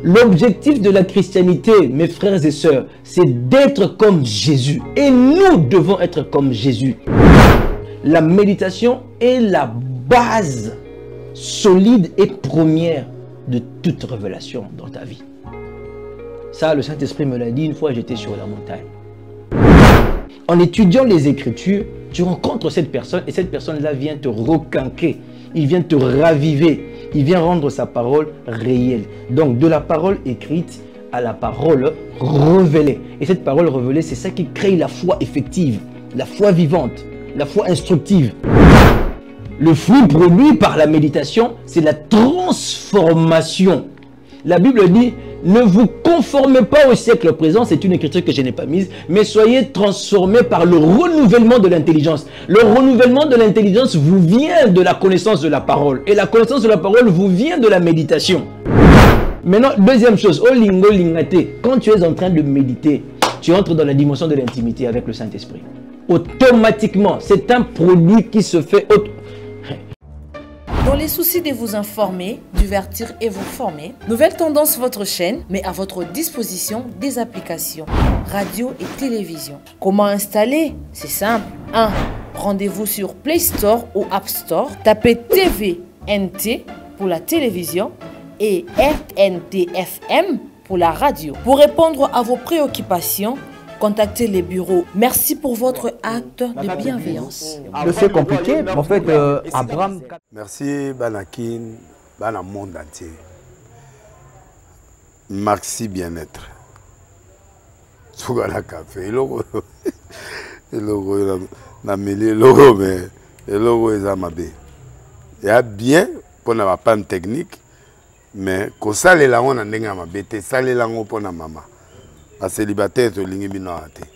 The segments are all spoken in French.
L'objectif de la christianité, mes frères et sœurs, c'est d'être comme Jésus. Et nous devons être comme Jésus. La méditation est la base solide et première de toute révélation dans ta vie. Ça, le Saint-Esprit me l'a dit une fois, j'étais sur la montagne. En étudiant les Écritures, tu rencontres cette personne et cette personne-là vient te requinquer. Il vient te raviver. Il vient rendre sa parole réelle. Donc, de la parole écrite à la parole révélée. Et cette parole révélée, c'est ça qui crée la foi effective, la foi vivante, la foi instructive. Le fruit produit par la méditation, c'est la transformation. La Bible dit, ne vous conformez pas au siècle présent, c'est une écriture que je n'ai pas mise, mais soyez transformés par le renouvellement de l'intelligence. Le renouvellement de l'intelligence vous vient de la connaissance de la parole. Et la connaissance de la parole vous vient de la méditation. Maintenant, deuxième chose, au lingo lingate, quand tu es en train de méditer, tu entres dans la dimension de l'intimité avec le Saint-Esprit. Automatiquement, c'est un produit qui se fait Dans les soucis de vous informer, divertir et vous former, Nouvelle Tendance, votre chaîne, met à votre disposition des applications, radio et télévision. Comment installer? C'est simple. 1. Rendez-vous sur Play Store ou App Store. Tapez TVNT pour la télévision et RNTFM pour la radio. Pour répondre à vos préoccupations, contactez les bureaux. Merci pour votre acte de bienveillance. C'est compliqué, en fait, Abraham... Merci, Banakin, Bana monde entier. Merci bien-être. Sougala café, logo, na mêlé logo, mais le logo est amabé. Il y a bien pour la panne technique, mais quand ça les langues on a n'enga amabé, ça les langues pour la maman. À célibataire to lingi bino ate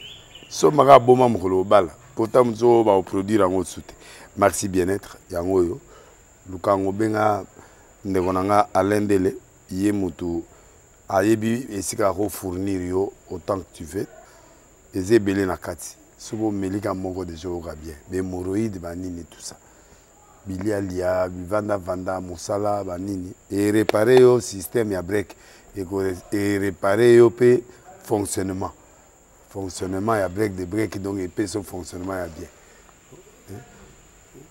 so maga boma mukolo bala pourtant zo ba produire en soute merci bien-être yango yo lukango benga ndeko nanga alendele ye mutu ayebi esika ko fournir yo autant que tu veux ezebele na kati sobo melika moko de joga bien mais hémorroïdes banini tout ça bilialia bivanda vanda musala banini et réparer yo système ya break et réparer yo pe fonctionnement il y a break de break donc et puis son fonctionnement est bien.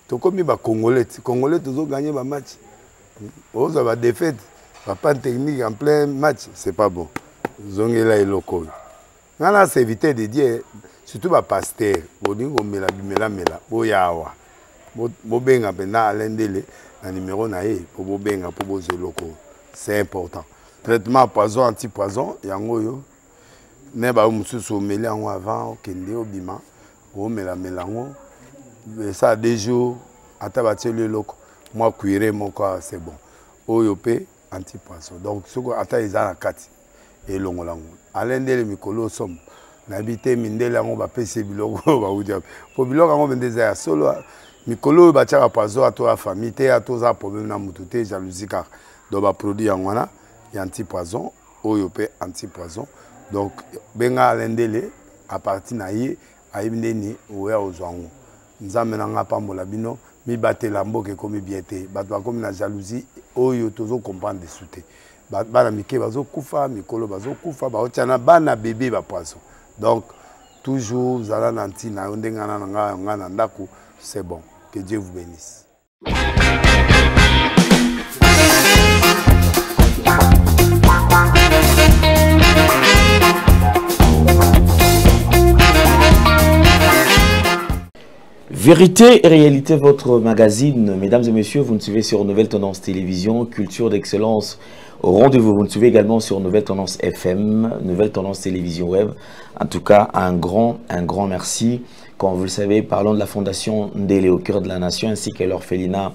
Tout comme les Congolais toujours gagné le match. Ils ont défaite, pas de technique en plein match, c'est pas bon. Ils ont là et locaux. Là c'est éviter de dire surtout les pasteurs, on dit on met la boyawa. Bobenga pena alendele un numéro naé pour bobenga pour bozo locaux. C'est important. Traitement poison anti-poison yango yo. Neba mususu meli yango avant kende obima o mela melango ça des jours ata bateli loko moi cuire mon quoi c'est bon oyo pe anti-poisson donc soko ata ezana kati et longolango alendele mikolo som na bité mindele yango ba pese biloko ba udia po biloko yango bendeza ya solo mikolo ba tchaka poisson ato la famille te ato za problème na mututé jalousie car do ba produit yango na ya anti-poisson oyo pe anti-poisson. Donc, benga alendele à partir naïe aïbneni oué aux ango. Nous amenons pas mon labino, mi batte lamboke comme biété, batwa comme la jalousie, oyo tozo comprendre des souté. Bana mike bazo kufa, mikolo bazo kufa, ba otiana bana bébé ba poisson. Donc, toujours zala nanti na ondenga na nga na ndako, c'est bon. Que Dieu vous bénisse. Vérité et réalité, votre magazine. Mesdames et messieurs, vous nous suivez sur Nouvelle Tendance Télévision, Culture d'Excellence au rendez-vous. Vous nous suivez également sur Nouvelle Tendance FM, Nouvelle Tendance Télévision Web. En tout cas, un grand merci. Comme vous le savez, parlons de la Fondation Ndélé au cœur de la nation ainsi que l'orphelinat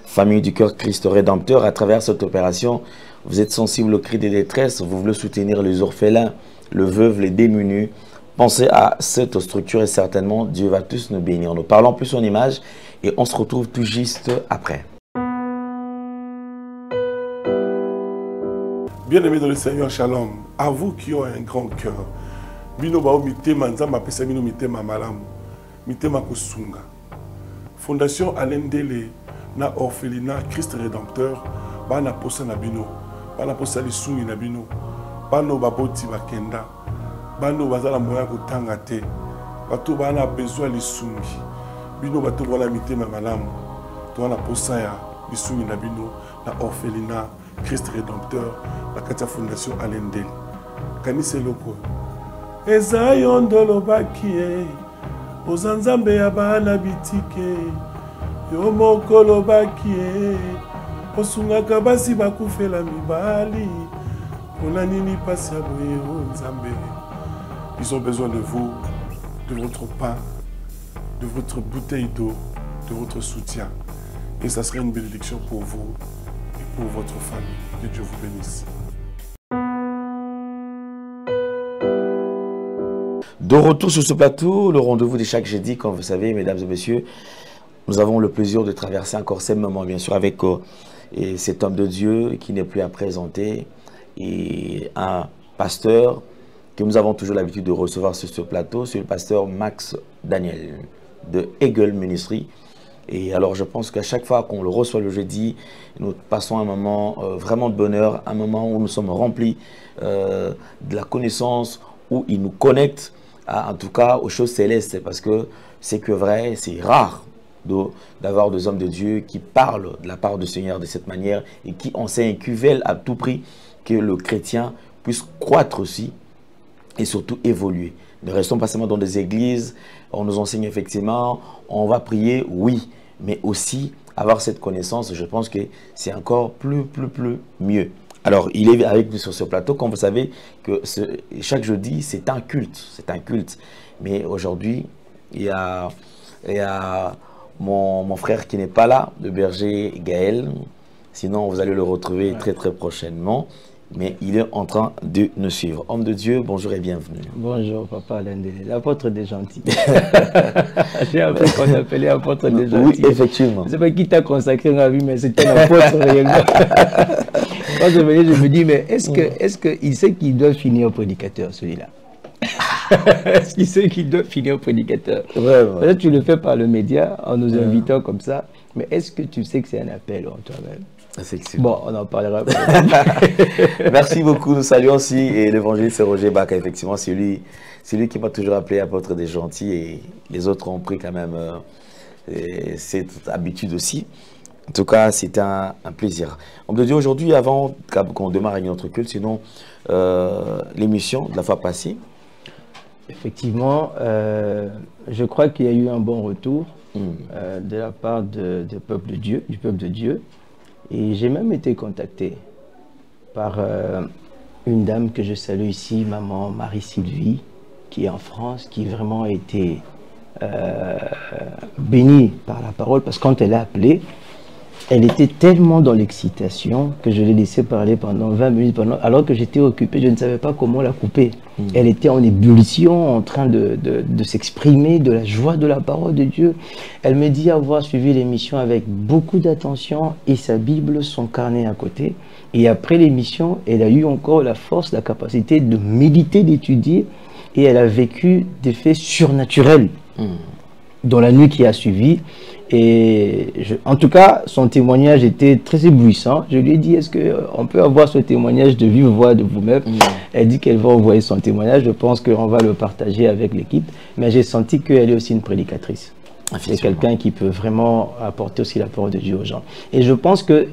Famille du Cœur Christ Rédempteur. À travers cette opération, vous êtes sensible aux cris de détresse, vous voulez soutenir les orphelins, les veuves, les démunis. Pensez à cette structure et certainement Dieu va tous nous bénir. Nous parlons plus en image et on se retrouve tout juste après. Bien-aimés dans le Seigneur, shalom. À vous qui ont un grand cœur. Bino bao mitema nzamba pesa bino mitema malamu. Mitema kusunga. Fondation Alendele na orphelinat Christ Rédempteur bana posa na bino bana posa lisungi na bino bano baboti bakenda bano bazala moya kotanga te bato bana besoin lisungi bino bato wana mitema malamu to wana posa ya lisungi na bino na orphelinat Christ Rédempteur la katia fondation Alendel kanise loko eza yondolo bakie ozanzambe ya bana bitike yo mokolo bakie osungaka basi bakufela mibali pona nini pasi ya boye o nzambe. Ils ont besoin de vous, de votre pain, de votre bouteille d'eau, de votre soutien. Et ça serait une bénédiction pour vous et pour votre famille. Que Dieu vous bénisse. De retour sur ce plateau, le rendez-vous de chaque jeudi, comme vous savez, mesdames et messieurs, nous avons le plaisir de traverser encore ces moments, bien sûr, avec cet homme de Dieu qui n'est plus à présenter, et un pasteur que nous avons toujours l'habitude de recevoir sur ce plateau, c'est le pasteur Max Daniel de Eagle Ministry. Et alors je pense qu'à chaque fois qu'on le reçoit le jeudi, nous passons un moment vraiment de bonheur, un moment où nous sommes remplis de la connaissance, où il nous connecte en tout cas aux choses célestes, parce que c'est que vrai, c'est rare d'avoir des hommes de Dieu qui parlent de la part du Seigneur de cette manière et qui enseignent, qui veulent à tout prix que le chrétien puisse croître aussi et surtout évoluer. Ne restons pas seulement dans des églises, on nous enseigne effectivement, on va prier, oui, mais aussi avoir cette connaissance, je pense que c'est encore plus mieux. Alors, il est avec nous sur ce plateau, comme vous savez, que chaque jeudi, c'est un culte, mais aujourd'hui, il y a mon frère qui n'est pas là, le berger Gaël, sinon vous allez le retrouver très prochainement. Mais il est en train de nous suivre. Homme de Dieu, bonjour et bienvenue. Bonjour, papa Lendele, l'apôtre des gentils. J'ai appris qu'on appelait apôtre des gentils. Oui, effectivement. Je ne sais pas qui t'a consacré dans la vie, mais c'était un apôtre réellement. Quand je venais, je me dis, mais est-ce qu'il sait qu'il doit finir prédicateur, celui-là? Est-ce qu'il sait qu'il doit finir prédicateur? Peut-être tu le fais par le média, en nous invitant comme ça, mais est-ce que tu sais que c'est un appel en toi-même? Bon, on en parlera. Merci beaucoup. Nous saluons aussi l'évangéliste Roger Baka. Effectivement, c'est lui qui m'a toujours appelé apôtre des gentils, et les autres ont pris quand même cette habitude aussi. En tout cas, c'était un plaisir. On me dit aujourd'hui, avant qu'on démarre notre culte, sinon l'émission de la fois passée. Effectivement, je crois qu'il y a eu un bon retour de la part du peuple de Dieu. Et j'ai même été contacté par une dame que je salue ici, maman Marie-Sylvie, qui est en France, qui vraiment a été bénie par la parole, parce que quand elle a appelé, elle était tellement dans l'excitation que je l'ai laissé parler pendant 20 minutes, alors que j'étais occupé, je ne savais pas comment la couper. Elle était en ébullition, en train de s'exprimer de la joie de la parole de Dieu. Elle me dit avoir suivi l'émission avec beaucoup d'attention et sa Bible, son carnet à côté. Et après l'émission, elle a eu encore la force, la capacité de méditer, d'étudier, et elle a vécu des faits surnaturels dans la nuit qui a suivi. Et en tout cas, son témoignage était très éblouissant. Je lui ai dit, est-ce qu'on peut avoir ce témoignage de vive voix de vous-même? Elle dit qu'elle va envoyer son témoignage. Je pense qu'on va le partager avec l'équipe. Mais j'ai senti qu'elle est aussi une prédicatrice. C'est quelqu'un qui peut vraiment apporter aussi la parole de Dieu aux gens. Et je pense que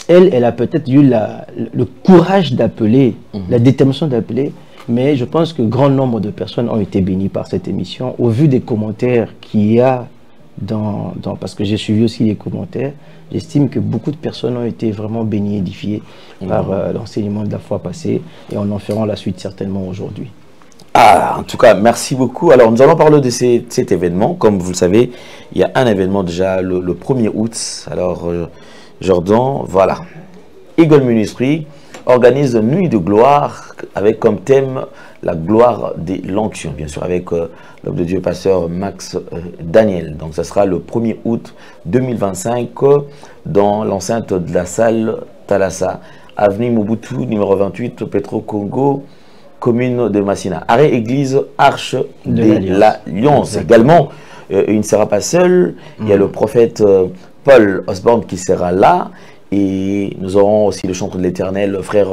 elle a peut-être eu le courage d'appeler, la détermination d'appeler. Mais je pense que grand nombre de personnes ont été bénies par cette émission. Au vu des commentaires qu'il y a parce que j'ai suivi aussi les commentaires, j'estime que beaucoup de personnes ont été vraiment bénies, édifiées par l'enseignement de la fois passée, et on en fera la suite certainement aujourd'hui. En tout cas, merci beaucoup. Alors, nous allons parler de cet événement. Comme vous le savez, il y a un événement déjà le 1er août. Alors, Jordan, voilà. Eagle Ministry organise une nuit de gloire avec comme thème la gloire de l'onction, bien sûr, avec l'homme de Dieu, pasteur Max Daniel. Donc, ça sera le 1er août 2025 dans l'enceinte de la salle Thalassa, avenue Mobutu, numéro 28, Petro Congo, commune de Massina. Arrêt église Arche de l'Alliance. Également, il ne sera pas seul. Il y a le prophète Paul Osborne qui sera là. Et nous aurons aussi le chantre de l'Éternel, le frère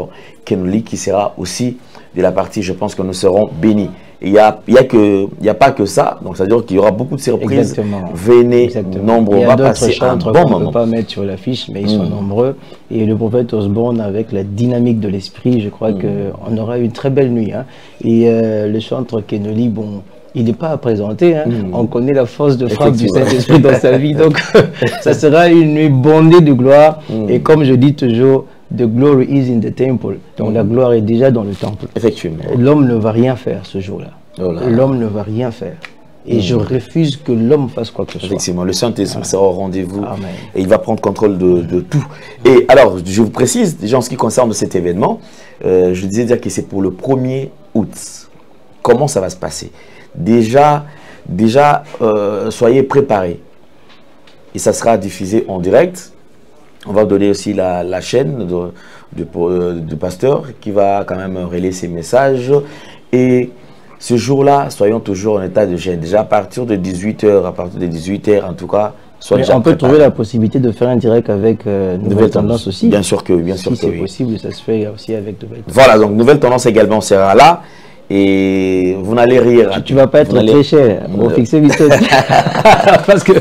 Kenoli, qui sera aussi de la partie. Je pense que nous serons bénis. Il n'y a pas que ça, donc ça veut dire qu'il y aura beaucoup de surprises. Exactement. Venez, nombreux. Il y On a va passer un chantres bon qu'on ne moment. peut pas mettre sur l'affiche, mais ils sont nombreux. Et le prophète Osborne, avec la dynamique de l'esprit, je crois qu'on aura une très belle nuit. Hein. Et le chantre Kenoli, bon, il n'est pas à présenter. Hein. On connaît la force de frappe du Saint-Esprit dans sa vie. Donc, ça sera une nuit bondée de gloire. Et comme je dis toujours, the glory is in the temple. Donc, la gloire est déjà dans le temple. Effectivement. L'homme ne va rien faire ce jour-là. Oh là. L'homme ne va rien faire. Et je refuse que l'homme fasse quoi que ce soit. Effectivement, le Saint-Esprit sera au rendez-vous. Amen. Et il va prendre contrôle de tout. Et alors, je vous précise, déjà en ce qui concerne cet événement, je disais dire que c'est pour le 1er août. Comment ça va se passer? Déjà, soyez préparés. Et ça sera diffusé en direct. On va donner aussi la chaîne du pasteur qui va quand même relayer ses messages. Et ce jour-là, soyons toujours en état de gêne. Déjà à partir de 18h, en tout cas, soit déjà on peut préparés. trouver la possibilité de faire un direct avec Nouvelle Tendance aussi. Bien sûr que oui, bien sûr Si que c'est oui. possible, ça se fait aussi avec Nouvelle Tendance. Voilà, donc Nouvelle Tendance également sera là. Et vous n'allez rire. Tu ne vas pas être très cher. Bon, fixer vite. Parce que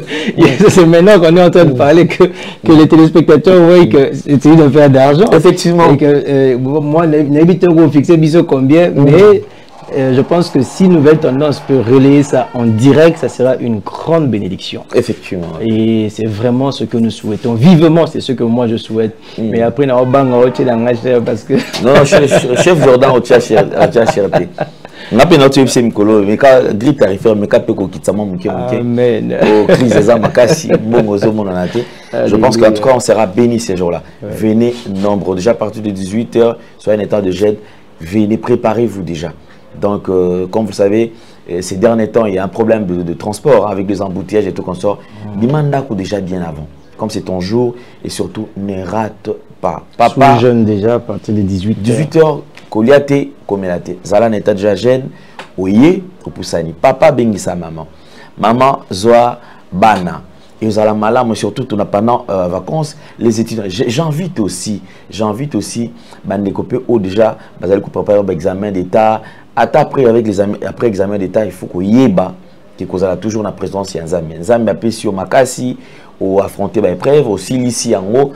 c'est maintenant qu'on est en train de parler que les téléspectateurs voient que c'est de faire d'argent. Effectivement. Et que moi, n'habite pas fixer biso combien, mais je pense que si Nouvelle Tendance peut relayer ça en direct, ça sera une grande bénédiction. Effectivement. Et c'est vraiment ce que nous souhaitons. Vivement, c'est ce que moi je souhaite. Mais après, on va parce que... Non, chef Jordan, on tient cherté. On a notre UFC Mikolo, mais quand grille tarifaire, mais quand peut qu'on quitte ça, mon mouké. Amen. Au crise des âmes, makasi, bon, aux hommes, on en a été. Je pense qu'en tout cas, on sera bénis ces jours-là. Venez nombreux. Déjà à partir de 18h, soyez en état de gêne. Venez, préparez-vous déjà. Donc, comme vous le savez, ces derniers temps, il y a un problème de transport hein, avec les embouteillages et tout qu'on sort. Dimanda déjà bien avant. Comme c'est ton jour, et surtout, ne rate pas. Papa, jeune déjà à partir de 18h. 18h, Koliate, Komelate. Zala n'est pas déjà jeune. Oye, Opusani. Papa bengisa maman. Maman, Zoa, Bana. Et vous allez malade, surtout pendant vacances, les étudiants. J'invite aussi, les copains déjà, vous allez préparer l'examen d'État. Après l'examen d'État, il faut qu'on y ait que vous avez toujours la présence de Nzambi. Nzambi a sur Makasi, ou affronter l'épreuve, aussi ici en haut.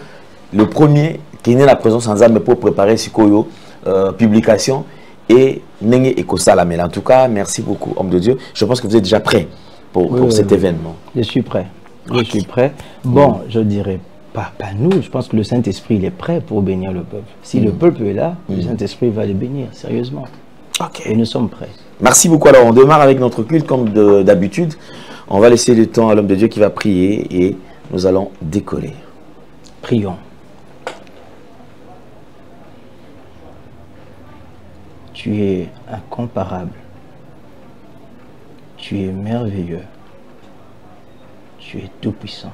Le premier qui est la présence de Nzambi pour préparer ce publication et Nenge Ekosala. Mais en tout cas, merci beaucoup, homme de Dieu. Je pense que vous êtes déjà prêts pour cet événement. Je suis prêt. Je suis prêt. Bon, je dirais pas nous. Je pense que le Saint-Esprit il est prêt pour bénir le peuple. Si le peuple est là, le Saint-Esprit va le bénir, sérieusement. Et nous sommes prêts. Merci beaucoup. Alors, on démarre avec notre culte comme d'habitude. On va laisser le temps à l'homme de Dieu qui va prier et nous allons décoller. Prions. Tu es incomparable. Tu es merveilleux. Tu es tout puissant.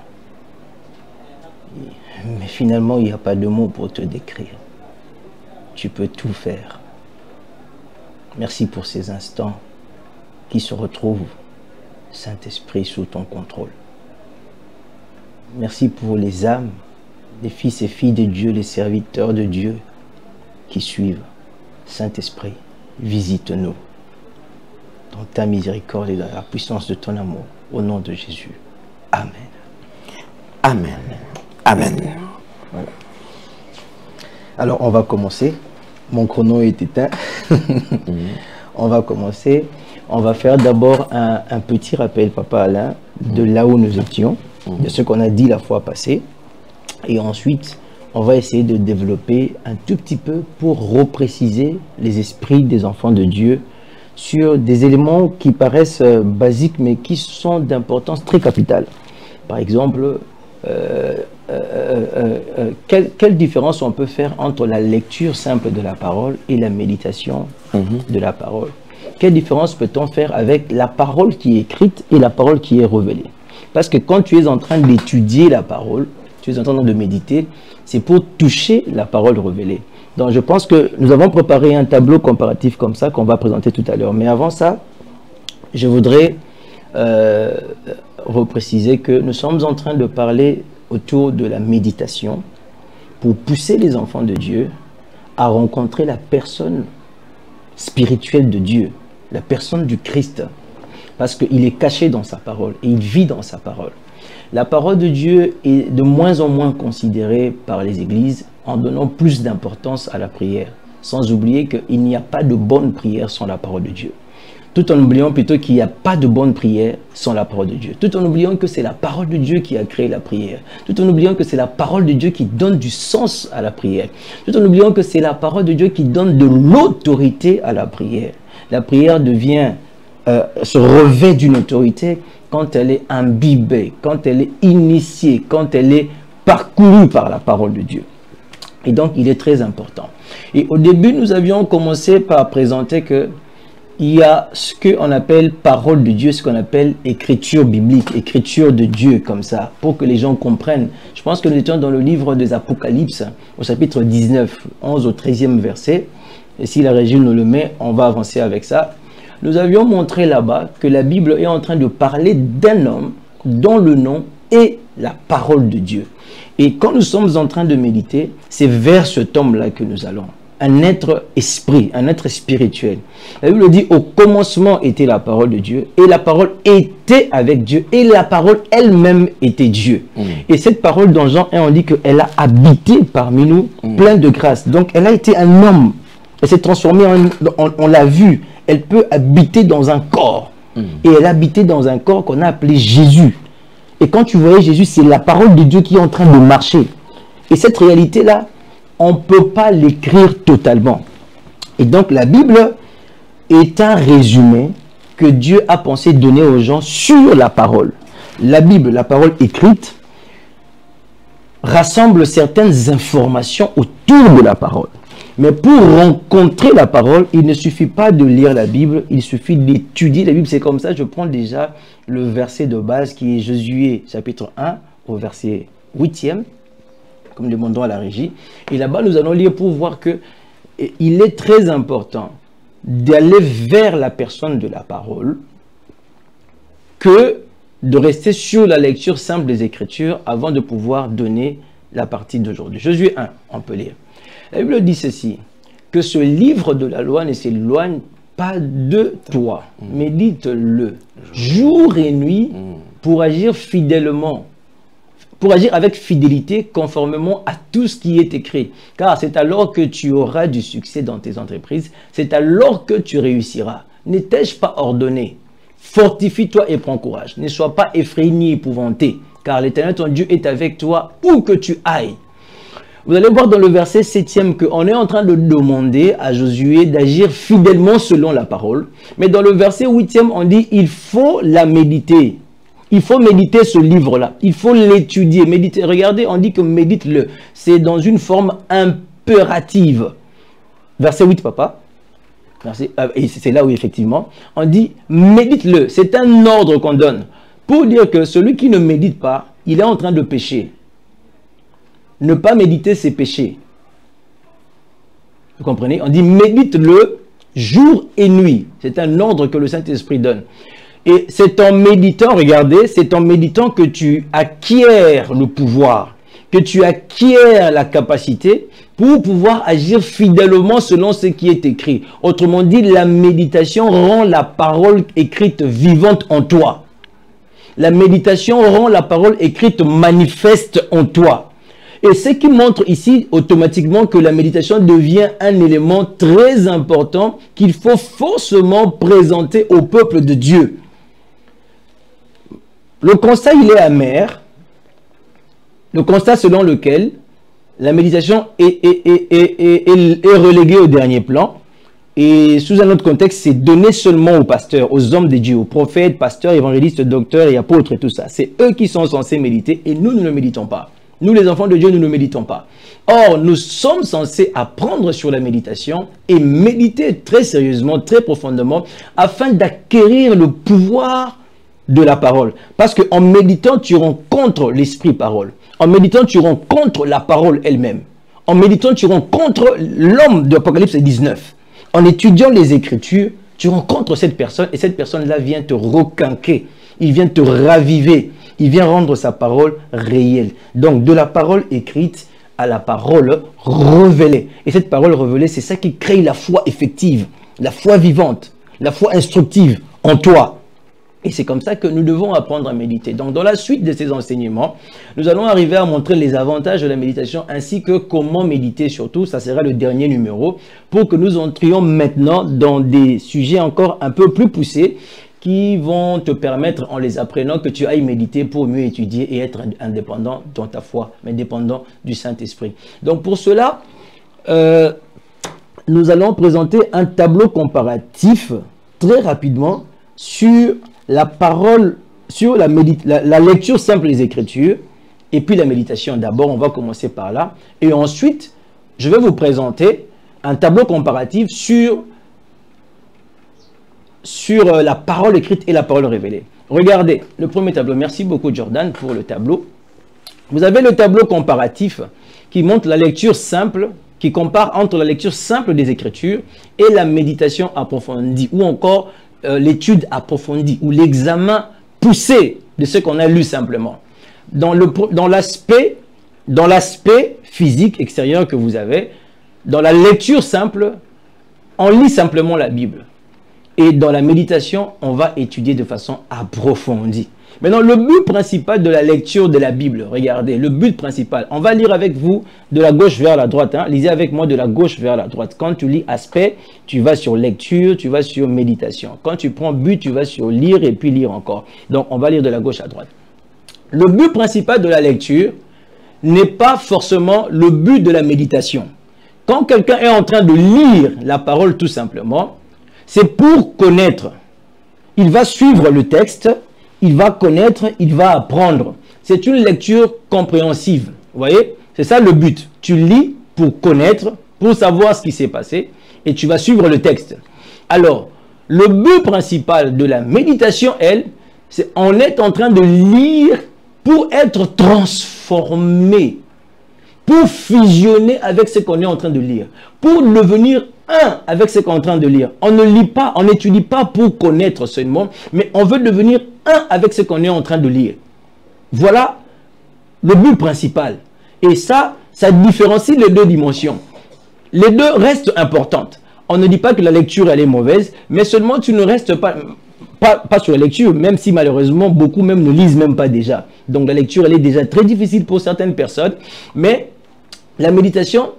Mais finalement, il n'y a pas de mots pour te décrire. Tu peux tout faire. Merci pour ces instants qui se retrouvent, Saint-Esprit, sous ton contrôle. Merci pour les âmes, les fils et filles de Dieu, les serviteurs de Dieu qui suivent. Saint-Esprit, visite-nous dans ta miséricorde et dans la puissance de ton amour. Au nom de Jésus. Amen. Amen. Amen. Voilà. Alors, on va commencer. Mon chrono est éteint. On va commencer. On va faire d'abord un petit rappel, Papa Alain, de là où nous étions, de ce qu'on a dit la fois passée. Et ensuite, on va essayer de développer un tout petit peu pour repréciser les esprits des enfants de Dieu sur des éléments qui paraissent basiques, mais qui sont d'importance très capitale. Par exemple, quelle différence on peut faire entre la lecture simple de la parole et la méditation de la parole? Quelle différence peut-on faire avec la parole qui est écrite et la parole qui est révélée? Parce que quand tu es en train d'étudier la parole, tu es en train de méditer, c'est pour toucher la parole révélée. Donc je pense que nous avons préparé un tableau comparatif comme ça qu'on va présenter tout à l'heure. Mais avant ça, je voudrais repréciser que nous sommes en train de parler autour de la méditation. pour pousser les enfants de Dieu à rencontrer la personne spirituelle de Dieu, la personne du Christ, parce qu'il est caché dans sa parole et il vit dans sa parole. La parole de Dieu est de moins en moins considérée par les églises en donnant plus d'importance à la prière, sans oublier qu'il n'y a pas de bonne prière sans la parole de Dieu. Tout en oubliant plutôt qu'il n'y a pas de bonne prière sans la parole de Dieu. Tout en oubliant que c'est la parole de Dieu qui a créé la prière. Tout en oubliant que c'est la parole de Dieu qui donne du sens à la prière. Tout en oubliant que c'est la parole de Dieu qui donne de l'autorité à la prière. La prière se revêt d'une autorité quand elle est imbibée, quand elle est initiée, quand elle est parcourue par la parole de Dieu. Et donc, il est très important. Et au début, nous avions commencé par présenter que il y a ce qu'on appelle parole de Dieu, ce qu'on appelle écriture biblique, écriture de Dieu comme ça, pour que les gens comprennent. Je pense que nous étions dans le livre des Apocalypses, au chapitre 19, 11 au 13e verset. Et si la régie nous le met, on va avancer avec ça. Nous avions montré là-bas que la Bible est en train de parler d'un homme dont le nom est la parole de Dieu. Et quand nous sommes en train de méditer, c'est vers cet homme-là que nous allons. Un être esprit, un être spirituel. La Bible dit, au commencement était la parole de Dieu, et la parole était avec Dieu, et la parole elle-même était Dieu. Et cette parole dans Jean 1, on dit qu'elle a habité parmi nous, plein de grâce. Donc elle a été un homme, elle s'est transformée on l'a vu, elle peut habiter dans un corps. Et elle habitait dans un corps qu'on a appelé Jésus. Et quand tu voyais Jésus, c'est la parole de Dieu qui est en train de marcher. Et cette réalité-là, on ne peut pas l'écrire totalement. Et donc la Bible est un résumé que Dieu a pensé donner aux gens sur la parole. La Bible, la parole écrite, rassemble certaines informations autour de la parole. Mais pour rencontrer la parole, il ne suffit pas de lire la Bible, il suffit d'étudier la Bible. C'est comme ça, je prends déjà le verset de base qui est Josué chapitre 1 au verset 8e. Comme demandons à la régie. Et là-bas, nous allons lire pour voir que il est très important d'aller vers la personne de la parole que de rester sur la lecture simple des Écritures avant de pouvoir donner la partie d'aujourd'hui. Josué 1, on peut lire. La Bible dit ceci, que ce livre de la loi ne s'éloigne pas de toi. Médite-le jour et nuit pour agir fidèlement. Pour agir avec fidélité conformément à tout ce qui est écrit. Car c'est alors que tu auras du succès dans tes entreprises. C'est alors que tu réussiras. N'étais-je pas ordonné? Fortifie-toi et prends courage. Ne sois pas effrayé ni épouvanté. Car l'Éternel ton Dieu est avec toi où que tu ailles. Vous allez voir dans le verset 7e qu'on est en train de demander à Josué d'agir fidèlement selon la parole. Mais dans le verset 8e, on dit il faut la méditer. Il faut méditer ce livre-là. Il faut l'étudier, méditer. Regardez, on dit que médite-le. C'est dans une forme impérative. Verset 8, papa. Et c'est là où, effectivement, on dit médite-le. C'est un ordre qu'on donne. Pour dire que celui qui ne médite pas, il est en train de pécher. Ne pas méditer, c'est pécher. Vous comprenez? On dit médite-le jour et nuit. C'est un ordre que le Saint-Esprit donne. Et c'est en méditant, regardez, c'est en méditant que tu acquiers le pouvoir, que tu acquiers la capacité pour pouvoir agir fidèlement selon ce qui est écrit. Autrement dit, la méditation rend la parole écrite vivante en toi. La méditation rend la parole écrite manifeste en toi. Et ce qui montre ici automatiquement que la méditation devient un élément très important qu'il faut forcément présenter au peuple de Dieu. Le constat, il est amer. Le constat selon lequel la méditation est reléguée au dernier plan. Et sous un autre contexte, c'est donné seulement aux pasteurs, aux hommes de Dieu, aux prophètes, pasteurs, évangélistes, docteurs et apôtres et tout ça. C'est eux qui sont censés méditer et nous ne méditons pas. Nous, les enfants de Dieu, nous ne méditons pas. Or, nous sommes censés apprendre sur la méditation et méditer très sérieusement, très profondément, afin d'acquérir le pouvoir de la parole. Parce qu'en méditant, tu rencontres l'esprit parole. En méditant, tu rencontres la parole elle-même. En méditant, tu rencontres l'homme de Apocalypse 19. En étudiant les Écritures, tu rencontres cette personne et cette personne-là vient te requinquer. Il vient te raviver. Il vient rendre sa parole réelle. Donc, de la parole écrite à la parole révélée. Et cette parole révélée, c'est ça qui crée la foi effective, la foi vivante, la foi instructive en toi. Et c'est comme ça que nous devons apprendre à méditer. Donc, dans la suite de ces enseignements, nous allons arriver à montrer les avantages de la méditation ainsi que comment méditer surtout. Ça sera le dernier numéro pour que nous entrions maintenant dans des sujets encore un peu plus poussés qui vont te permettre, en les apprenant, que tu ailles méditer pour mieux étudier et être indépendant dans ta foi, mais dépendant du Saint-Esprit. Donc, pour cela, nous allons présenter un tableau comparatif très rapidement sur la parole, sur la lecture simple des Écritures et puis la méditation. D'abord, on va commencer par là. Et ensuite, je vais vous présenter un tableau comparatif sur la parole écrite et la parole révélée. Regardez, le premier tableau. Merci beaucoup, Jordan, pour le tableau. Vous avez le tableau comparatif qui montre la lecture simple, qui compare entre la lecture simple des Écritures et la méditation approfondie, ou encore l'étude approfondie ou l'examen poussé de ce qu'on a lu simplement. Dans l'aspect physique extérieur que vous avez, dans la lecture simple, on lit simplement la Bible. Et dans la méditation, on va étudier de façon approfondie. Maintenant, le but principal de la lecture de la Bible, regardez, le but principal, on va lire avec vous de la gauche vers la droite. Hein. Lisez avec moi de la gauche vers la droite. Quand tu lis aspect, tu vas sur lecture, tu vas sur méditation. Quand tu prends but, tu vas sur lire et puis lire encore. Donc, on va lire de la gauche à droite. Le but principal de la lecture n'est pas forcément le but de la méditation. Quand quelqu'un est en train de lire la parole tout simplement, c'est pour connaître. Il va suivre le texte, il va connaître, il va apprendre. C'est une lecture compréhensive. Vous voyez? C'est ça le but. Tu lis pour connaître, pour savoir ce qui s'est passé, et tu vas suivre le texte. Alors, le but principal de la méditation, c'est on est en train de lire pour être transformé, pour fusionner avec ce qu'on est en train de lire, pour devenir un avec ce qu'on est en train de lire. On ne lit pas, on n'étudie pas pour connaître seulement, mais on veut devenir un avec ce qu'on est en train de lire. Voilà le but principal. Et ça différencie les deux dimensions. Les deux restent importantes. On ne dit pas que la lecture, elle est mauvaise, mais seulement tu ne restes pas sur la lecture, même si malheureusement, beaucoup même ne lisent même pas déjà. Donc la lecture, elle est déjà très difficile pour certaines personnes, mais la méditation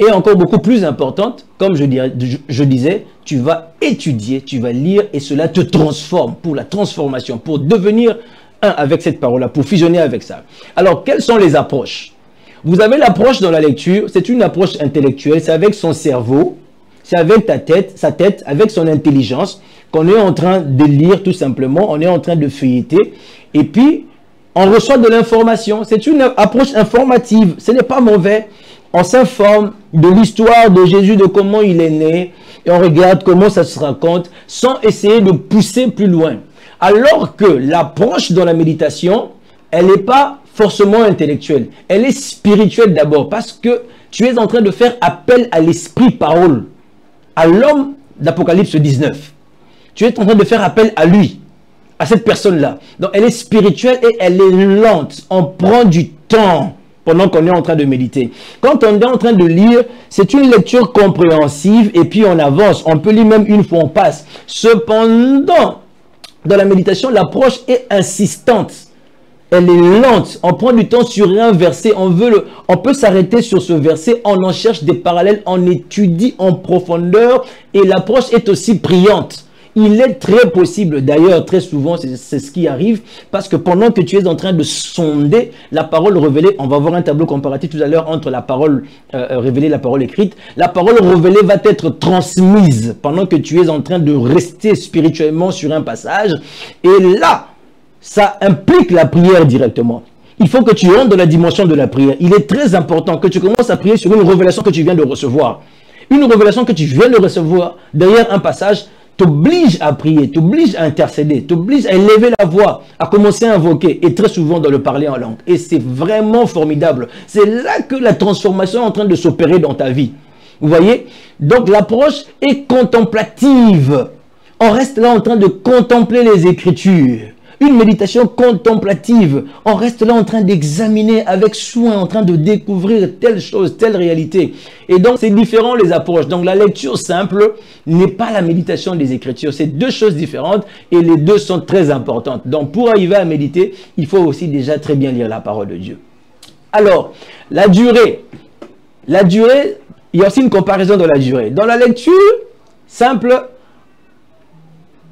est encore beaucoup plus importante. Comme je disais, tu vas étudier, tu vas lire et cela te transforme pour la transformation, pour devenir un avec cette parole-là, pour fusionner avec ça. Alors, quelles sont les approches? Vous avez l'approche dans la lecture, c'est une approche intellectuelle, c'est avec son cerveau, c'est avec sa tête, avec son intelligence, qu'on est en train de lire tout simplement, on est en train de feuilleter, et puis on reçoit de l'information. C'est une approche informative, ce n'est pas mauvais. On s'informe de l'histoire de Jésus, de comment il est né, et on regarde comment ça se raconte, sans essayer de pousser plus loin. Alors que l'approche dans la méditation, elle n'est pas forcément intellectuelle, elle est spirituelle d'abord, parce que tu es en train de faire appel à l'esprit parole, à l'homme d'Apocalypse 19. Tu es en train de faire appel à lui, à cette personne-là. Donc elle est spirituelle et elle est lente. On prend du temps pendant qu'on est en train de méditer. Quand on est en train de lire, c'est une lecture compréhensive et puis on avance. On peut lire même une fois, on passe. Cependant, dans la méditation, l'approche est insistante. Elle est lente. On prend du temps sur un verset. On peut s'arrêter sur ce verset. On en cherche des parallèles. On étudie en profondeur. Et l'approche est aussi priante. Il est très possible, d'ailleurs, très souvent, c'est ce qui arrive, parce que pendant que tu es en train de sonder la parole révélée, on va voir un tableau comparatif tout à l'heure entre la parole révélée et la parole écrite. La parole révélée va être transmise pendant que tu es en train de rester spirituellement sur un passage. Et là, ça implique la prière directement. Il faut que tu rentres dans la dimension de la prière. Il est très important que tu commences à prier sur une révélation que tu viens de recevoir. Une révélation que tu viens de recevoir derrière un passage t'oblige à prier, t'oblige à intercéder, t'oblige à élever la voix, à commencer à invoquer, et très souvent dans le parler en langue. Et c'est vraiment formidable. C'est là que la transformation est en train de s'opérer dans ta vie. Vous voyez? Donc l'approche est contemplative. On reste là en train de contempler les Écritures. Une méditation contemplative. On reste là en train d'examiner avec soin, en train de découvrir telle chose, telle réalité. Et donc, c'est différent les approches. Donc, la lecture simple n'est pas la méditation des Écritures. C'est deux choses différentes et les deux sont très importantes. Donc, pour arriver à méditer, il faut aussi déjà très bien lire la parole de Dieu. Alors, la durée. La durée, il y a aussi une comparaison de la durée. Dans la lecture simple,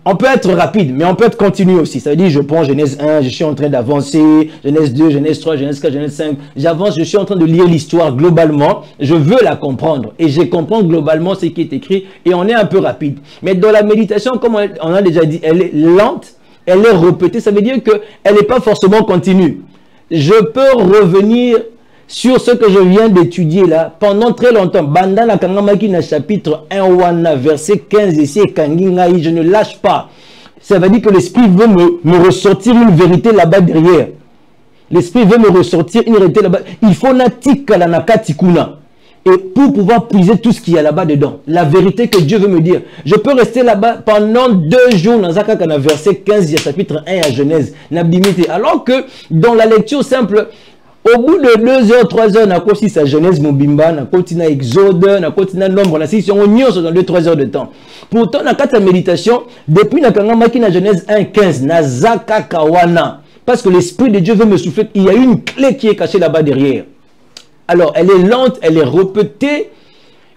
on peut être rapide, mais on peut être continu aussi. Ça veut dire, je prends Genèse 1, je suis en train d'avancer, Genèse 2, Genèse 3, Genèse 4, Genèse 5. J'avance, je suis en train de lire l'histoire globalement. Je veux la comprendre. Et je comprends globalement ce qui est écrit. Et on est un peu rapide. Mais dans la méditation, comme on a déjà dit, elle est lente, elle est répétée. Ça veut dire qu'elle n'est pas forcément continue. Je peux revenir sur ce que je viens d'étudier là, pendant très longtemps. Banda na kangamaki na chapitre 1 wana, verset 15 ici, je ne lâche pas. Ça veut dire que l'esprit veut me ressortir une vérité là-bas derrière. L'esprit veut me ressortir une vérité là-bas. Il faut natika la nakatikuna. Et pour pouvoir puiser tout ce qu'il y a là-bas dedans, la vérité que Dieu veut me dire. Je peux rester là-bas pendant 2 jours dans un verset 15 du chapitre 1 à Genèse. Alors que dans la lecture simple, au bout de 2 heures, 3 heures, on a continué sa Genèse, Mobimba, on a continué Exode, on a continué Nombre, on a si on y dans 2-3 heures de temps. Pourtant, on a 4 méditation, depuis la Genèse 1, 15, na Zaka Kawana. Parce que l'Esprit de Dieu veut me souffler, il y a une clé qui est cachée là-bas derrière. Alors, elle est lente, elle est répétée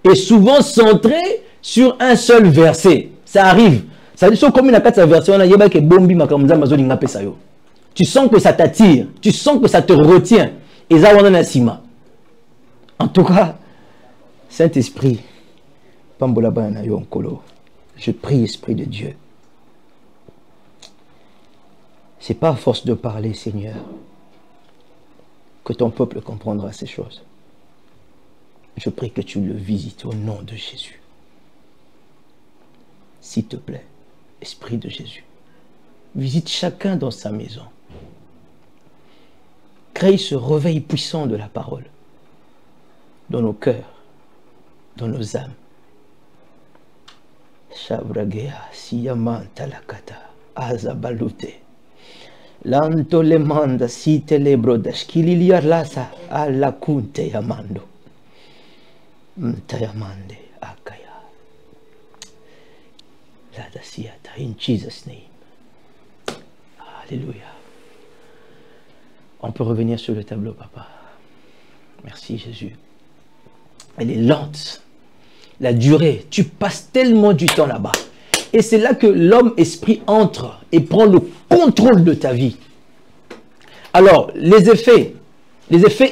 et souvent centrée sur un seul verset. Ça arrive. Ça dit, comme une 4 verset, on a yeba ke bombi makamza mazo linga pesa yo. Tu sens que ça t'attire, tu sens que ça te retient. Et ça, on en a sima. En tout cas, Saint-Esprit, je prie, Esprit de Dieu. C'est pas à force de parler, Seigneur, que ton peuple comprendra ces choses. Je prie que tu le visites au nom de Jésus. S'il te plaît, Esprit de Jésus, visite chacun dans sa maison. Crée ce réveil puissant de la parole dans nos cœurs, dans nos âmes. Shabragea, Siyamanta Lakata, Azabalute. Lanto le manda si telebro dashkililia lasa alla kunte yamando. Mtayamande akaya. Lada siata in Jesus' name. Alléluia. On peut revenir sur le tableau, papa. Merci Jésus. Elle est lente. La durée, tu passes tellement du temps là-bas. Et c'est là que l'homme esprit entre et prend le contrôle de ta vie. Alors, les effets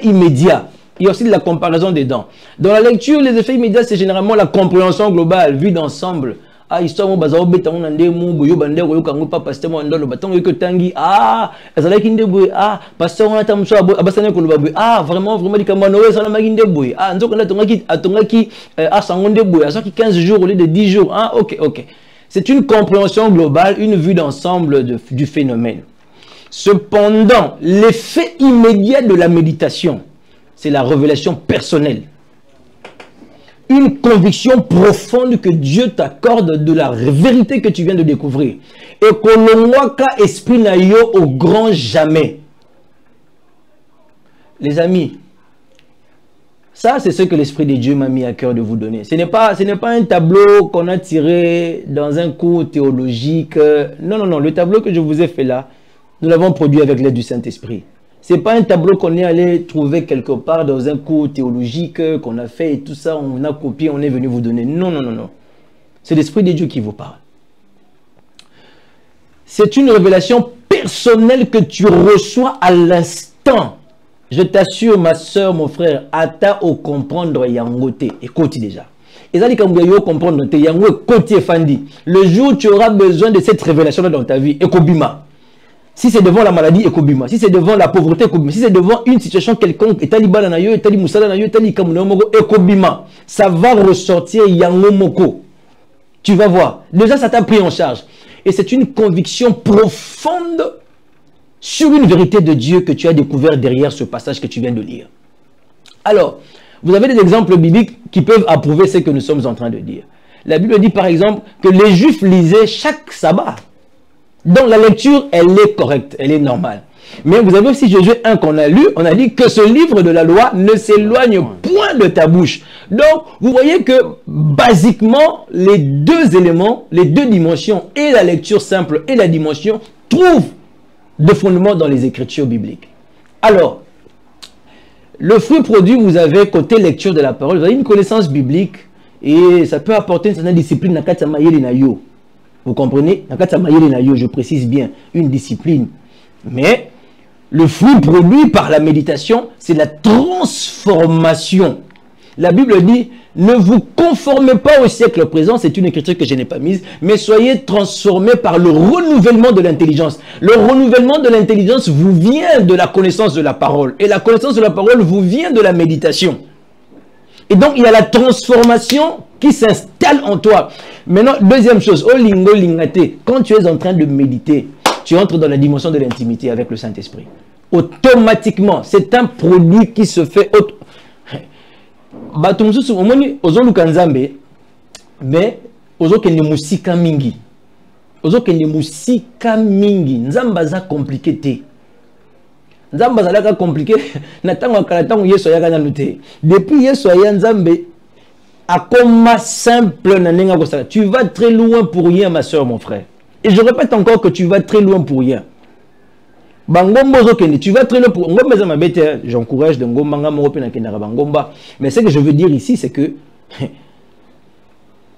immédiats, il y a aussi de la comparaison des dents. Dans la lecture, les effets immédiats, c'est généralement la compréhension globale, vue d'ensemble. Ah, histoire mo bazao beta on ande mu boyo bande ko yokango pa pasteur mo ndolo batango ko tangi ah ezala kinde boy ah pasteur on ata mso abasane ko loba boy ah vraiment likamba no ezala maginde boy ah nzoko na atongaki asangonde boy asoki 15 jours au lieu de 10 jours ah OK. C'est une compréhension globale, une vue d'ensemble du phénomène. Cependant, l'effet immédiat de la méditation, c'est la révélation personnelle. Une conviction profonde que Dieu t'accorde de la vérité que tu viens de découvrir. Et que le mwaka esprit na yo au grand jamais. Les amis, ça c'est ce que l'Esprit de Dieu m'a mis à cœur de vous donner. Ce n'est pas un tableau qu'on a tiré dans un cours théologique. Non. Le tableau que je vous ai fait là, nous l'avons produit avec l'aide du Saint-Esprit. Ce n'est pas un tableau qu'on est allé trouver quelque part dans un cours théologique qu'on a fait et tout ça, on a copié, on est venu vous donner. Non. C'est l'Esprit de Dieu qui vous parle. C'est une révélation personnelle que tu reçois à l'instant. Je t'assure, ma soeur, mon frère, ata au comprendre yangote. Écoute déjà. Et ça dit quand vous comprendre le jour où tu auras besoin de cette révélation dans ta vie, ekobima. Si c'est devant la maladie, ekobima. Si c'est devant la pauvreté, ekobima. Si c'est devant une situation quelconque, ekobima. Ça va ressortir yangomoko. Tu vas voir. Déjà, ça t'a pris en charge. Et c'est une conviction profonde sur une vérité de Dieu que tu as découvert derrière ce passage que tu viens de lire. Alors, vous avez des exemples bibliques qui peuvent approuver ce que nous sommes en train de dire. La Bible dit par exemple que les Juifs lisaient chaque sabbat. Donc la lecture, elle est correcte, elle est normale. Mais vous avez aussi Josué 1 qu'on a lu, on a dit que ce livre de la loi ne s'éloigne point de ta bouche. Donc, vous voyez que, basiquement, les deux éléments, les deux dimensions, et la lecture simple et la dimension, trouvent de fondement dans les écritures bibliques. Alors, le fruit produit, vous avez, côté lecture de la parole, vous avez une connaissance biblique, et ça peut apporter une certaine discipline. Vous comprenez? Je précise bien, une discipline. Mais, le fruit produit par la méditation, c'est la transformation. La Bible dit, ne vous conformez pas au siècle présent, c'est une écriture que je n'ai pas mise, mais soyez transformés par le renouvellement de l'intelligence. Le renouvellement de l'intelligence vous vient de la connaissance de la parole. Et la connaissance de la parole vous vient de la méditation. Et donc, il y a la transformation qui s'installe en toi. Maintenant, deuxième chose, quand tu es en train de méditer, tu entres dans la dimension de l'intimité avec le Saint-Esprit. Automatiquement, c'est un produit qui se fait... Mais nzambaza compliqué te. Nzambaza compliqué. Depuis Yesoya Nzambe a comme simple. Tu vas très loin pour rien, ma soeur, mon frère. Et je répète encore que tu vas très loin pour rien. Tu vas très loin pour rien. J'encourage de Ngomba. Mais ce que je veux dire ici, c'est que